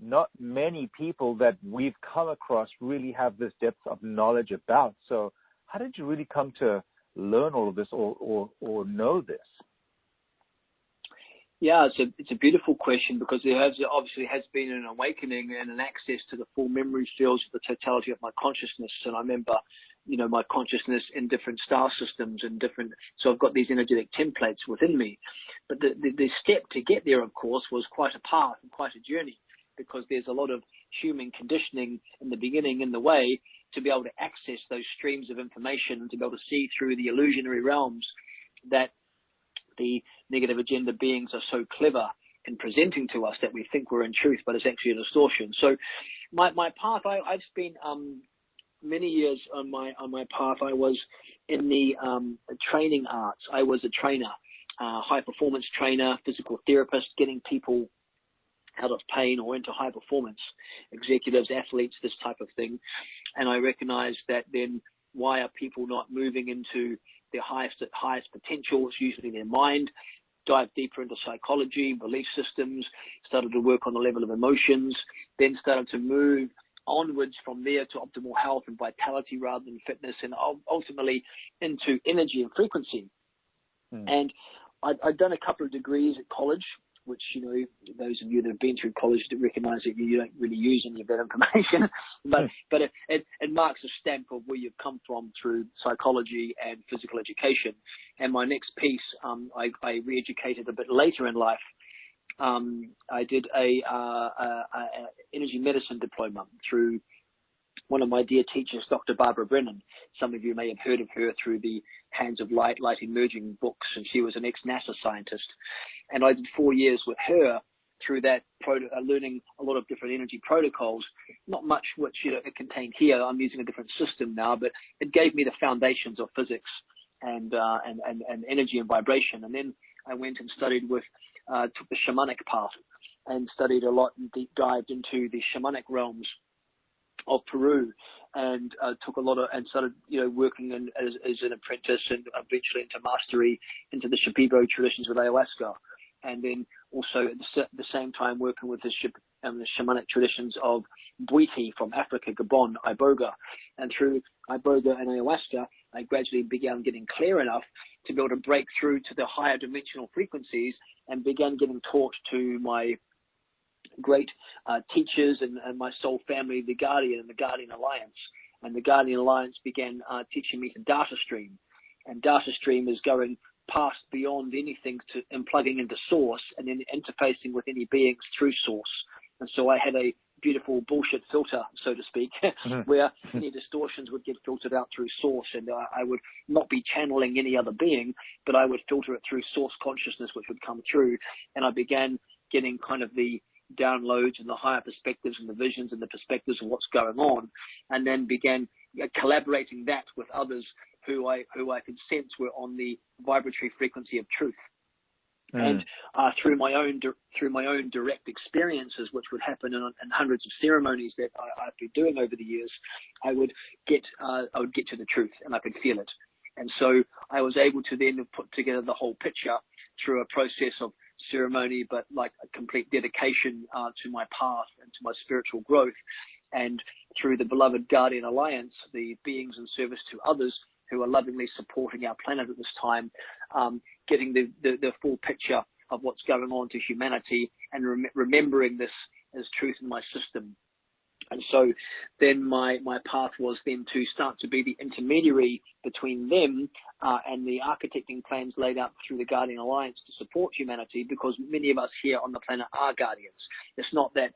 not many people that we've come across really have this depth of knowledge about. So how did you really come to learn all of this or know this? Yeah, it's a beautiful question, because there obviously has been an awakening and an access to the full memory fields of the totality of my consciousness. And I remember, my consciousness in different star systems and so I've got these energetic templates within me. But the step to get there, of course, was quite a path and quite a journey, because there's a lot of human conditioning in the beginning in the way to be able to access those streams of information and to be able to see through the illusionary realms that the negative agenda beings are so clever in presenting to us that we think we're in truth, but it's actually a distortion. So my path, I've spent many years on my path. I was in the training arts. I was a trainer, high performance trainer, physical therapist, getting people out of pain or into high performance, executives, athletes, this type of thing. And I recognized that then, why are people not moving into their highest potential? It's usually their mind. Dive deeper into psychology, belief systems, started to work on the level of emotions, then started to move onwards from there to optimal health and vitality rather than fitness, and ultimately into energy and frequency. And I'd done a couple of degrees at college, which, those of you that have been through college recognize that you don't really use any of that information, but it marks a stamp of where you've come from through psychology and physical education. And my next piece, I re-educated a bit later in life. I did a energy medicine diploma through one of my dear teachers, Dr. Barbara Brennan. Some of you may have heard of her through the Hands of Light Emerging books, and she was an ex-NASA scientist. And I did 4 years with her through that, learning a lot of different energy protocols, not much which it contained here. I'm using a different system now, but it gave me the foundations of physics and energy and vibration. And then I went and studied took the shamanic path and studied a lot and deep dived into the shamanic realms of Peru, and took a lot of, and started, working as an apprentice and eventually into mastery into the Shipibo traditions with ayahuasca. And then also at the same time working with the shamanic traditions of Bwiti from Africa, Gabon, Iboga. And through Iboga and ayahuasca, I gradually began getting clear enough to be able to break through to the higher dimensional frequencies and began getting taught to my great teachers and my soul family, the Guardian and the Guardian Alliance. And the Guardian Alliance began teaching me the data stream. And data stream is going past beyond anything and plugging into source and then interfacing with any beings through source. And so I had a beautiful bullshit filter, so to speak, where any distortions would get filtered out through source, and I would not be channeling any other being, but I would filter it through source consciousness, which would come through. And I began getting kind of the downloads and the higher perspectives and the visions and the perspectives of what's going on, and then began collaborating that with others who I could sense were on the vibratory frequency of truth. And through my own direct experiences, which would happen in hundreds of ceremonies that I've been doing over the years, I would get to the truth, and I could feel it. And so I was able to then put together the whole picture through a process of ceremony, but like a complete dedication to my path and to my spiritual growth. And through the beloved Guardian Alliance, the beings in service to others who are lovingly supporting our planet at this time, getting the full picture of what's going on to humanity and remembering this as truth in my system. And so then my path was then to start to be the intermediary between them and the architecting plans laid out through the Guardian Alliance to support humanity, because many of us here on the planet are guardians. It's not that,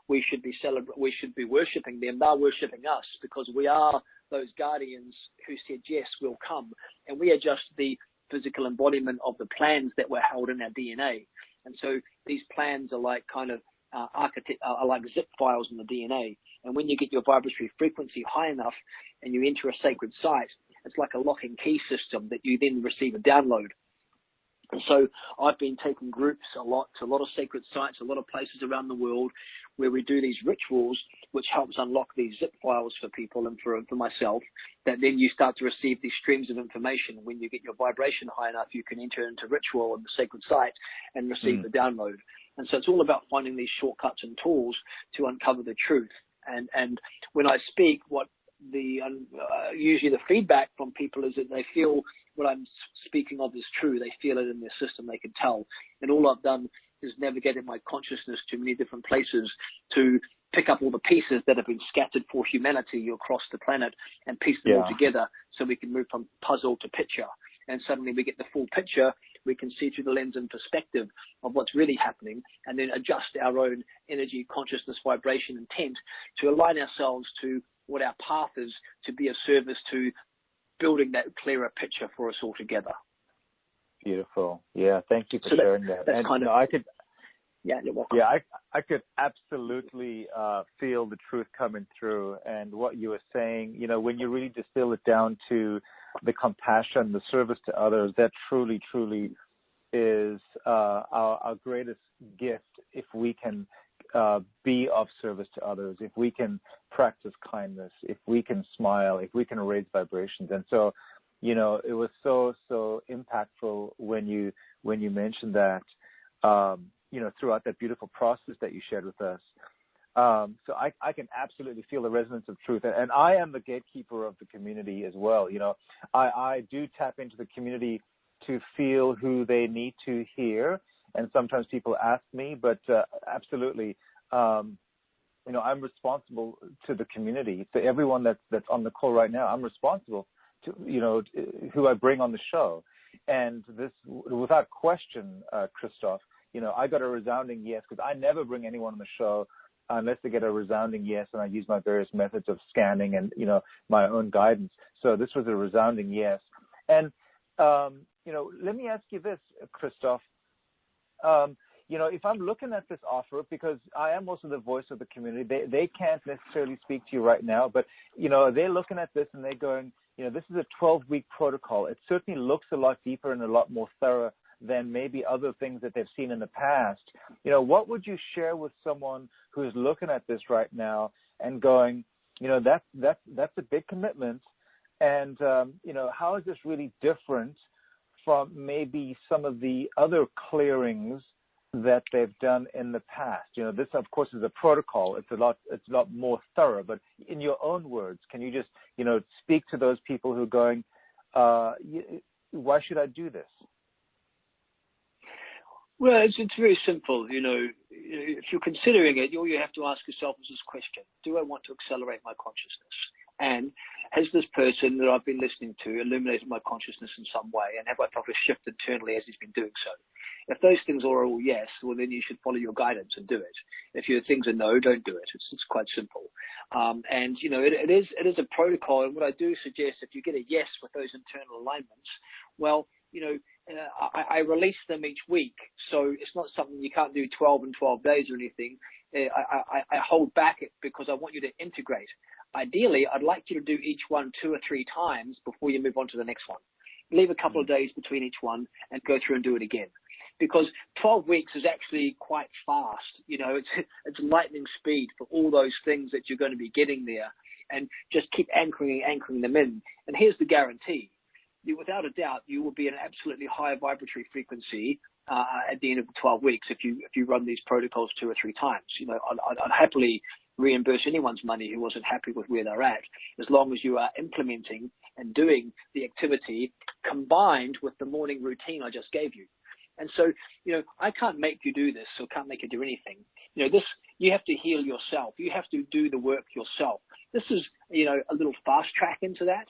we should be worshipping them. They're worshipping us, because we are those guardians who said, yes, we'll come. And we are just the physical embodiment of the plans that were held in our DNA. And so these plans are like kind of are like zip files in the DNA. And when you get your vibratory frequency high enough and you enter a sacred site, it's like a lock and key system that you then receive a download. And so I've been taking groups to a lot of sacred sites, a lot of places around the world where we do these rituals, which helps unlock these zip files for people and for myself, that then you start to receive these streams of information. When you get your vibration high enough, you can enter into ritual on the sacred site and receive the download. And so it's all about finding these shortcuts and tools to uncover the truth. And when I speak, what usually the feedback from people is that they feel what I'm speaking of is true. They feel it in their system. They can tell. And all I've done is navigated my consciousness to many different places to pick up all the pieces that have been scattered for humanity across the planet and piece them all together so we can move from puzzle to picture. And suddenly we get the full picture. We can see through the lens and perspective of what's really happening, and then adjust our own energy, consciousness, vibration, intent to align ourselves to what our path is, to be of service to building that clearer picture for us all together. Beautiful. Yeah, thank you for sharing that. That's and kind of, I could, yeah, you're welcome. Yeah, I could absolutely feel the truth coming through. And what you were saying, when you really distill it down to the compassion, the service to others, that truly, truly is our greatest gift. If we can be of service to others, if we can practice kindness, if we can smile, if we can raise vibrations. And so, it was so impactful when you mentioned that, throughout that beautiful process that you shared with us. So I can absolutely feel the resonance of truth. And I am the gatekeeper of the community as well. I do tap into the community to feel who they need to hear. And sometimes people ask me, but absolutely, I'm responsible to the community. To everyone that's on the call right now, I'm responsible to, who I bring on the show. And this, without question, Christoph, I got a resounding yes, because I never bring anyone on the show unless they get a resounding yes, and I use my various methods of scanning and, my own guidance. So this was a resounding yes. And, let me ask you this, Christoph. if I'm looking at this offer, because I am also the voice of the community, they can't necessarily speak to you right now, but, they're looking at this and they're going, this is a 12-week protocol. It certainly looks a lot deeper and a lot more thorough than maybe other things that they've seen in the past. What would you share with someone who's looking at this right now and going, that's a big commitment, and, how is this really different from maybe some of the other clearings that they've done in the past? This, of course, is a protocol. It's a lot more thorough. But in your own words, can you just, speak to those people who are going, why should I do this? Well, it's very simple. If you're considering it, all you have to ask yourself is this question: do I want to accelerate my consciousness? And has this person that I've been listening to illuminated my consciousness in some way? And have I felt a shift internally as he's been doing so? If those things are all yes, well, then you should follow your guidance and do it. If your things are no, don't do it. It's quite simple. And it is a protocol. And what I do suggest, if you get a yes with those internal alignments, well, I release them each week. So it's not something you can't do 12 in 12 days or anything. I hold back it because I want you to integrate. Ideally, I'd like you to do each one 2 or 3 times before you move on to the next one. Leave a couple of days between each one and go through and do it again. Because 12 weeks is actually quite fast. It's lightning speed for all those things that you're going to be getting there, and just keep anchoring them in. And here's the guarantee. Without a doubt, you will be at an absolutely high vibratory frequency at the end of the 12 weeks if you run these protocols 2 or 3 times. I'd happily reimburse anyone's money who wasn't happy with where they're at, as long as you are implementing and doing the activity combined with the morning routine I just gave you. And so, I can't make you do this, or can't make you do anything. You have to heal yourself. You have to do the work yourself. This is, a little fast track into that.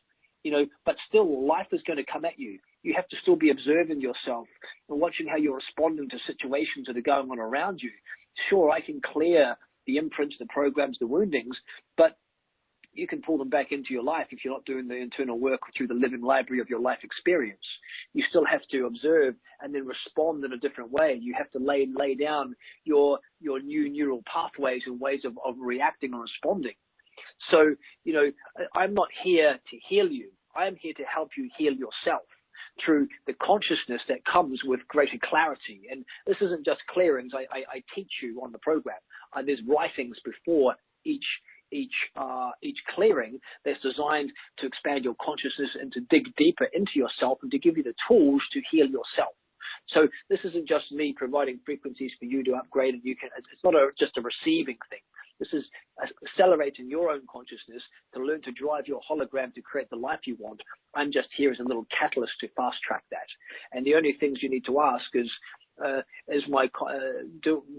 But still, life is going to come at you. You have to still be observing yourself and watching how you're responding to situations that are going on around you. Sure, I can clear the imprints, the programs, the woundings, but you can pull them back into your life if you're not doing the internal work through the living library of your life experience. You still have to observe and then respond in a different way. You have to lay down your new neural pathways and ways of reacting and responding. So, I'm not here to heal you. I'm here to help you heal yourself through the consciousness that comes with greater clarity. And this isn't just clearings. I teach you on the program. There's writings before each clearing that's designed to expand your consciousness and to dig deeper into yourself and to give you the tools to heal yourself. So this isn't just me providing frequencies for you to upgrade, and it's not just a receiving thing. This is accelerating your own consciousness to learn to drive your hologram to create the life you want. I'm just here as a little catalyst to fast track that. And the only things you need to ask is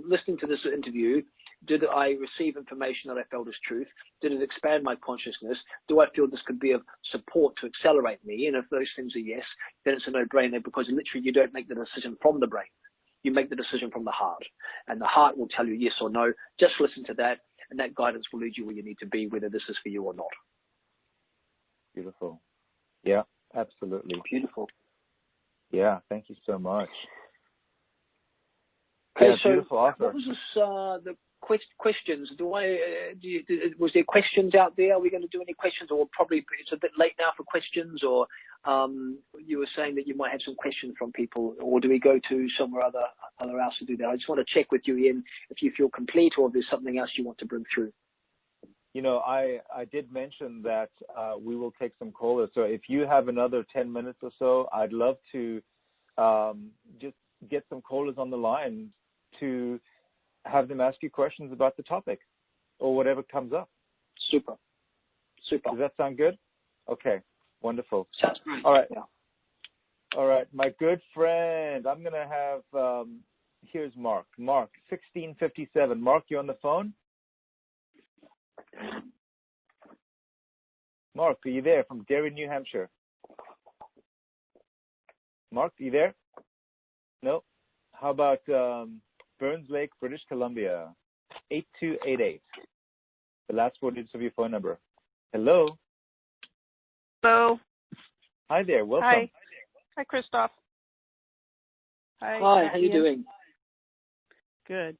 listening to this interview, did I receive information that I felt is truth? Did it expand my consciousness? Do I feel this could be of support to accelerate me? And if those things are yes, then it's a no-brainer, because literally you don't make the decision from the brain. You make the decision from the heart. And the heart will tell you yes or no. Just listen to that, and that guidance will lead you where you need to be, whether this is for you or not. Beautiful. Yeah, absolutely. Beautiful. Yeah, thank you so much. Okay, yeah, so beautiful offer. What was this, the questions? Was there questions out there? Are we going to do any questions, or probably it's a bit late now for questions, or you were saying that you might have some questions from people, or do we go to somewhere other else to do that? I just want to check with you, Ian, if you feel complete or if there's something else you want to bring through. I did mention that we will take some callers. So if you have another 10 minutes or so, I'd love to just get some callers on the line to have them ask you questions about the topic or whatever comes up. Super. Does that sound good? Okay, wonderful. Sounds great. All right. Yeah. All right, my good friend, I'm going to have, here's Mark. Mark, 1657. Mark, you on the phone? Mark, are you there, from Derry, New Hampshire? Mark, are you there? No? How about Burns Lake, British Columbia, 8288. The last 4 digits of your phone number. Hello? Hello. Hi there, welcome. Hi, Christoph. Hi, how you doing? good.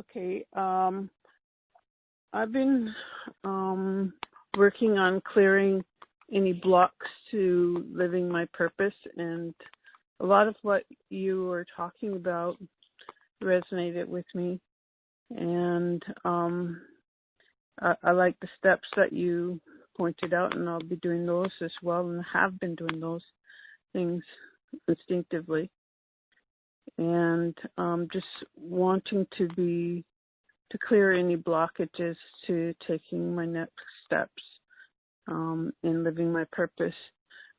Okay. I've been working on clearing any blocks to living my purpose, and a lot of what you were talking about resonated with me. And I like the steps that you pointed out, and I'll be doing those as well, and have been doing those things instinctively. And just wanting to clear any blockages to taking my next steps in living my purpose.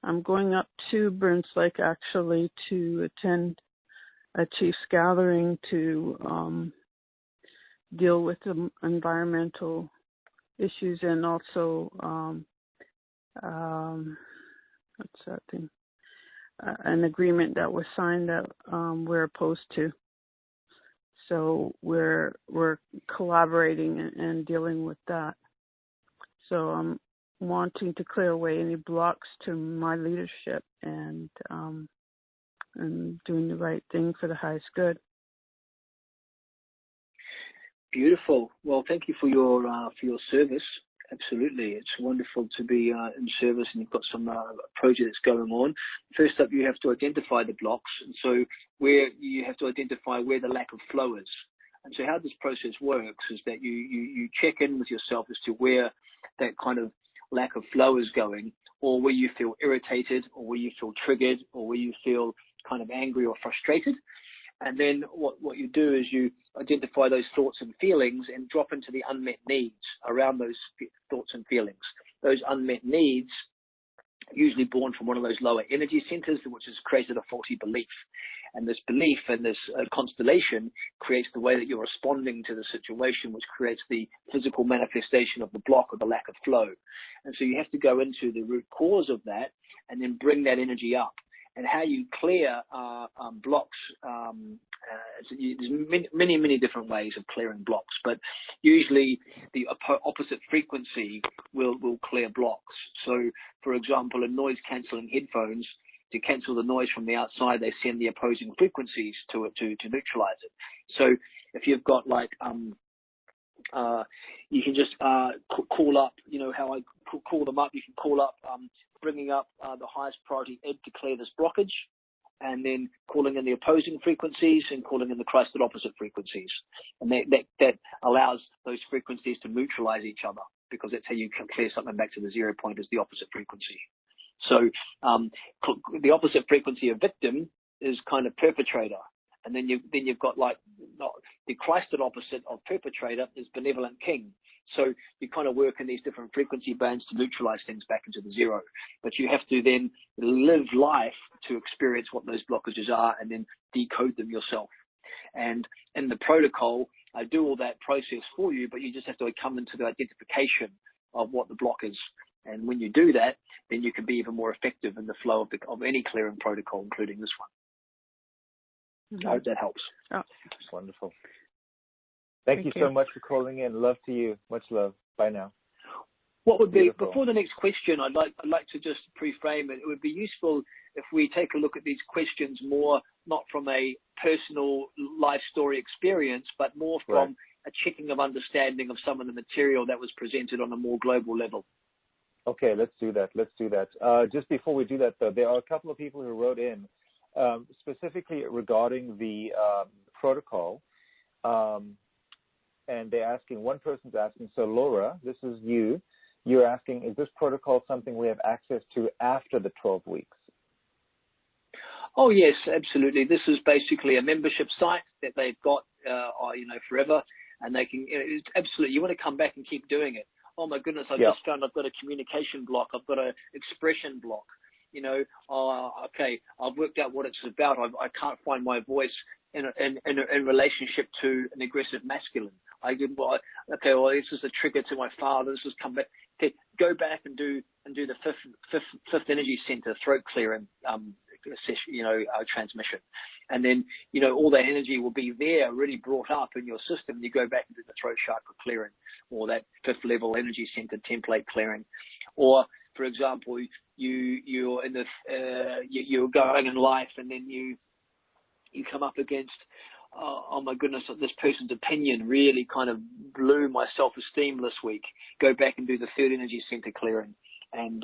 I'm going up to Burns Lake actually to attend a chief's gathering to deal with the environmental issues, and also what's that thing? An agreement that was signed that we're opposed to. So we're collaborating and dealing with that. So I'm wanting to clear away any blocks to my leadership and doing the right thing for the highest good. Beautiful. Well, thank you for your service. Absolutely, it's wonderful to be in service, and you've got some projects going on. First up, you have to identify the blocks, and so where you have to identify where the lack of flow is. And so how this process works is that you check in with yourself as to where that kind of lack of flow is going, or where you feel irritated, or where you feel triggered, or where you feel kind of angry or frustrated. And then what you do is you identify those thoughts and feelings and drop into the unmet needs around those thoughts and feelings. Those unmet needs usually born from one of those lower energy centers, which has created a faulty belief. And this belief and this constellation creates the way that you're responding to the situation, which creates the physical manifestation of the block or the lack of flow. And so you have to go into the root cause of that and then bring that energy up. And how you clear blocks, there's many different ways of clearing blocks, but usually the opposite frequency will clear blocks. So, for example, in noise-cancelling headphones, to cancel the noise from the outside, they send the opposing frequencies to it to neutralize it. So if you've got like you can just call up, you know how I call them up, you can call up bringing up the highest priority ed to clear this blockage, and then calling in the opposing frequencies and calling in the Christ opposite frequencies. And that allows those frequencies to neutralize each other, because that's how you can clear something back to the 0 point, is the opposite frequency. So the opposite frequency of victim is kind of perpetrator. And then you've got like the Christ opposite of perpetrator is benevolent king. So you kind of work in these different frequency bands to neutralize things back into the 0. But you have to then live life to experience what those blockages are and then decode them yourself. And in the protocol, I do all that process for you, but you just have to come into the identification of what the block is. And when you do that, then you can be even more effective in the flow of any clearing protocol, including this one. I hope that helps. Oh. Wonderful. Thank you so much for calling in. Love to you. Much love. Bye now. What would be, before the next question, I'd like to just pre-frame it. It would be useful if we take a look at these questions more, not from a personal life story experience, but more from a checking of understanding of some of the material that was presented on a more global level. Okay, let's do that. Just before we do that, though, there are a couple of people who wrote in specifically regarding the protocol, and they're asking, one person's asking, so Laura, this is you. You're asking, is this protocol something we have access to after the 12 weeks? Oh, yes, absolutely. This is basically a membership site that they've got, forever, and they can, it's absolutely, you want to come back and keep doing it. Oh my goodness, I just found I've got a communication block. I've got an expression block. Okay, I've worked out what it's about. I can't find my voice in relationship to an aggressive masculine. This is a trigger to my father. This has come back. Okay, go back and do the fifth energy center throat clearing transmission, and then all that energy will be there, already brought up in your system. You go back and do the throat chakra clearing, or that fifth level energy center template clearing, or for example, you're going in life, and then you come up against oh my goodness, this person's opinion really kind of blew my self-esteem this week. Go back and do the field energy center clearing. And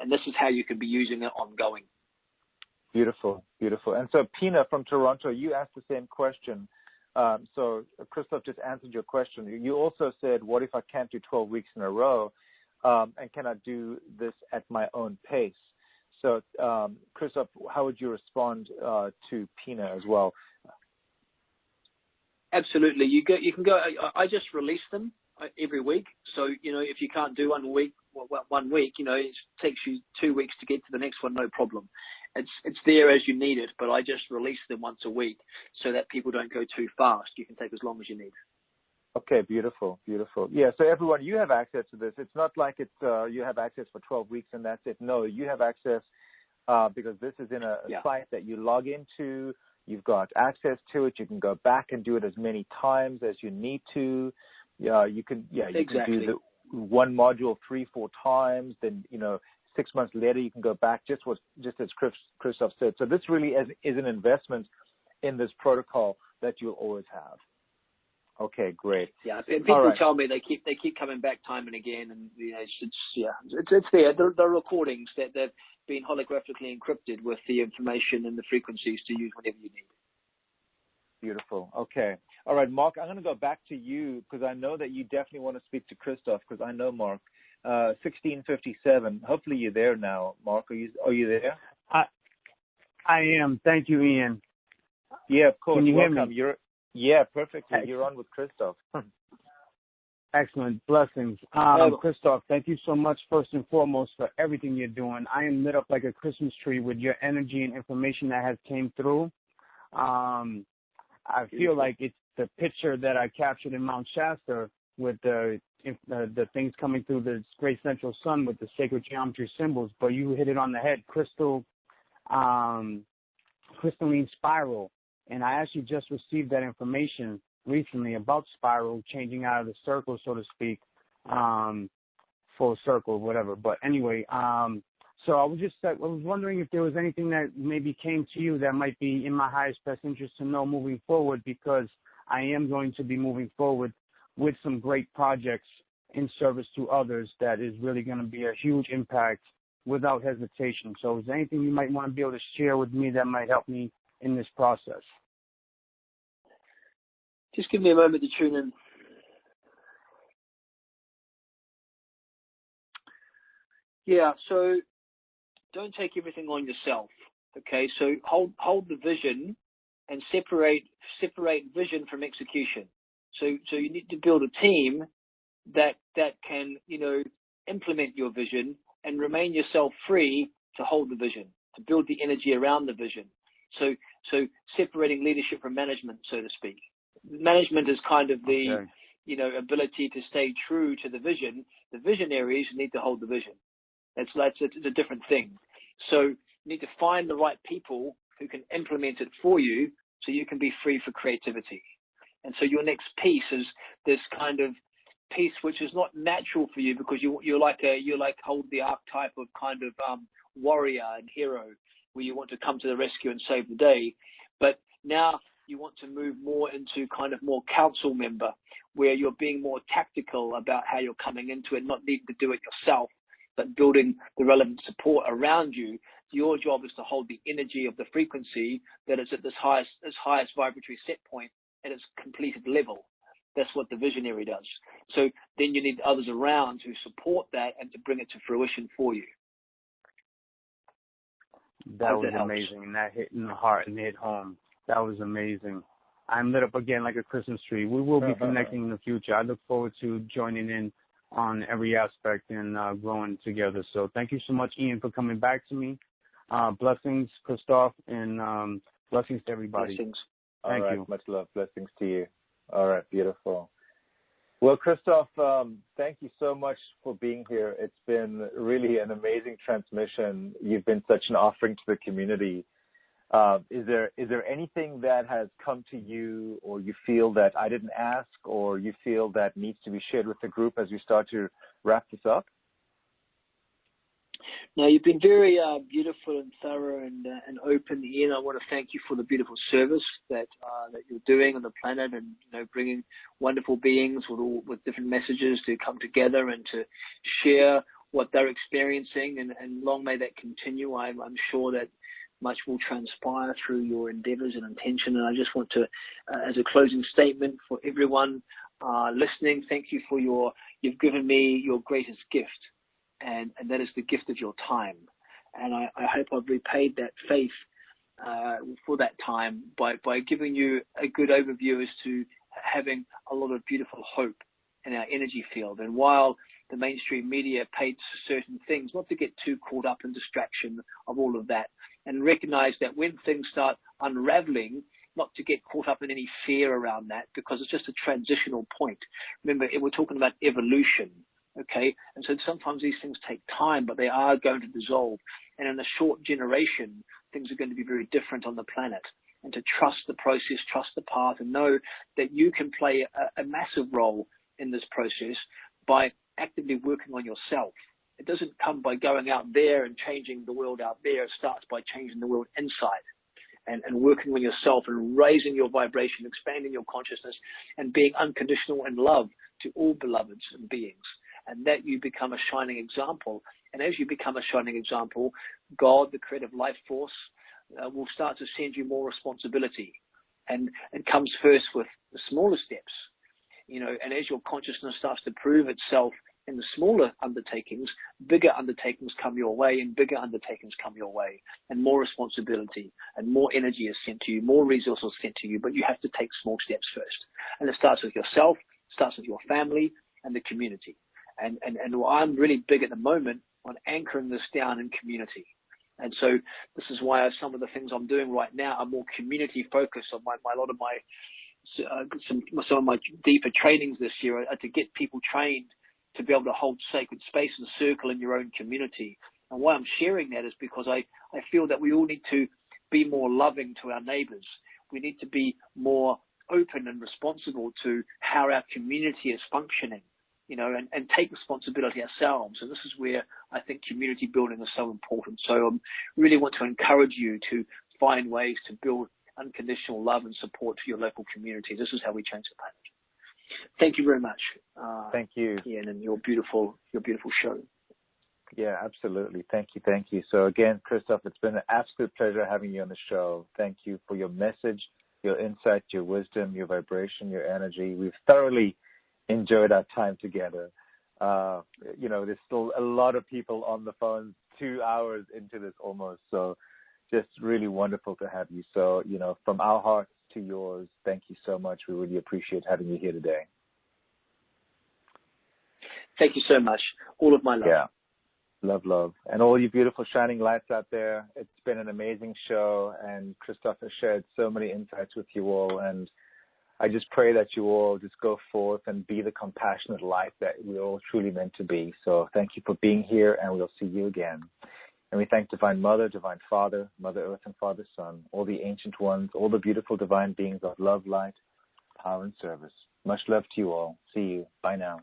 this is how you could be using it ongoing. Beautiful, beautiful. And so, Pina from Toronto, you asked the same question. So, Christoph just answered your question. You also said, what if I can't do 12 weeks in a row? And can I do this at my own pace? So, Christoph, how would you respond to Pina as well? Absolutely. You can go. I just release them every week. So, if you can't do 1 week, it takes you 2 weeks to get to the next one, no problem. It's there as you need it, but I just release them once a week so that people don't go too fast. You can take as long as you need. Okay, beautiful, beautiful. Yeah, so everyone, you have access to this. It's not like it's you have access for 12 weeks and that's it. No, you have access because this is in a site that you log into. You've got access to it. You can go back and do it as many times as you need to. You can can do the one module 3-4 times. Then 6 months later you can go back. Just as Christoph said. So this really is an investment in this protocol that you'll always have. Okay, great. Yeah, people tell me they keep coming back time and again, and it's there. The recordings that they've been holographically encrypted with the information and the frequencies to use whenever you need. Beautiful. Okay. All right, Mark, I'm going to go back to you because I know that you definitely want to speak to Christoph because I know Mark. 1657. Hopefully you're there now, Mark. Are you there? I am. Thank you, Ian. Yeah, of course. Can you Welcome. hear me? Yeah, perfectly. Excellent. You're on with Christoph. Excellent. Blessings. Christoph, thank you so much, first and foremost, for everything you're doing. I am lit up like a Christmas tree with your energy and information that has came through. I feel like it's the picture that I captured in Mount Shasta with the things coming through the great central sun with the sacred geometry symbols, but you hit it on the head. Crystalline spiral. And I actually just received that information recently about spiral changing out of the circle, so to speak, full circle, whatever. But anyway, so I was wondering if there was anything that maybe came to you that might be in my highest best interest to know moving forward, because I am going to be moving forward with some great projects in service to others that is really going to be a huge impact without hesitation. So is there anything you might want to be able to share with me that might help me in this process? Just give me a moment to tune in. Yeah, so don't take everything on yourself. Okay, so hold the vision and separate vision from execution. So you need to build a team that can, implement your vision and remain yourself free to hold the vision, to build the energy around the vision. So separating leadership from management, so to speak. Management is kind of the, ability to stay true to the vision. The visionaries need to hold the vision. It's a different thing. So you need to find the right people who can implement it for you so you can be free for creativity. And so your next piece is this kind of piece which is not natural for you because you hold the archetype of kind of warrior and hero where you want to come to the rescue and save the day. But now you want to move more into kind of more council member where you're being more tactical about how you're coming into it, not needing to do it yourself, but building the relevant support around you. Your job is to hold the energy of the frequency that is at this highest vibratory set point at its completed level. That's what the visionary does. So then you need others around to support that and to bring it to fruition for you. That was amazing. And that hit in the heart and hit home. That was amazing. I'm lit up again like a Christmas tree. We will be connecting in the future. I look forward to joining in on every aspect and growing together. So thank you so much, Ian, for coming back to me. Blessings, Christoph, and blessings to everybody. Blessings. Thank you. Much love. Blessings to you. All right. Beautiful. Well, Christoph, thank you so much for being here. It's been really an amazing transmission. You've been such an offering to the community. Is there anything that has come to you or you feel that I didn't ask or you feel that needs to be shared with the group as we start to wrap this up? Now, you've been very beautiful and thorough and open, Ian. I want to thank you for the beautiful service that you're doing on the planet, and bringing wonderful beings with different messages to come together and to share what they're experiencing, and long may that continue. I'm sure that much will transpire through your endeavors and intention. And I just want to, as a closing statement for everyone listening, thank you for you've given me your greatest gift. And that is the gift of your time. And I hope I've repaid that faith for that time by giving you a good overview as to having a lot of beautiful hope in our energy field. And while the mainstream media paints certain things, not to get too caught up in distraction of all of that, and recognize that when things start unraveling, not to get caught up in any fear around that, because it's just a transitional point. Remember, we're talking about evolution. Okay, and so sometimes these things take time, but they are going to dissolve. And in a short generation, things are going to be very different on the planet. And to trust the process, trust the path, and know that you can play a massive role in this process by actively working on yourself. It doesn't come by going out there and changing the world out there. It starts by changing the world inside. And working on yourself and raising your vibration, expanding your consciousness, and being unconditional in love to all beloveds and beings. And that you become a shining example. And as you become a shining example, God, the creative life force, will start to send you more responsibility. And it comes first with the smaller steps. And as your consciousness starts to prove itself in the smaller undertakings, bigger undertakings come your way, and bigger undertakings come your way, and more responsibility and more energy is sent to you, more resources sent to you, but you have to take small steps first. And it starts with yourself, starts with your family and the community. And I'm really big at the moment on anchoring this down in community. And so this is why some of the things I'm doing right now are more community focused. On a lot of my some of my deeper trainings this year are to get people trained to be able to hold sacred space and circle in your own community. And why I'm sharing that is because I feel that we all need to be more loving to our neighbors. We need to be more open and responsible to how our community is functioning, and take responsibility ourselves. And this is where I think community building is so important. So I really want to encourage you to find ways to build unconditional love and support to your local community. This is how we change the planet. Thank you very much. Thank you, Ian, and your beautiful show. Yeah, absolutely. Thank you. So again, Christoph, it's been an absolute pleasure having you on the show. Thank you for your message, your insight, your wisdom, your vibration, your energy. We've thoroughly enjoyed our time together. There's still a lot of people on the phone 2 hours into this almost. So just really wonderful to have you. So, from our hearts to yours, thank you so much. We really appreciate having you here today. Thank you so much. All of my love. Yeah. Love. And all you beautiful shining lights out there, it's been an amazing show, and Christoph has shared so many insights with you all, and I just pray that you all just go forth and be the compassionate light that we're all truly meant to be. So thank you for being here, and we'll see you again. And we thank Divine Mother, Divine Father, Mother Earth and Father Son, all the ancient ones, all the beautiful divine beings of love, light, power, and service. Much love to you all. See you. Bye now.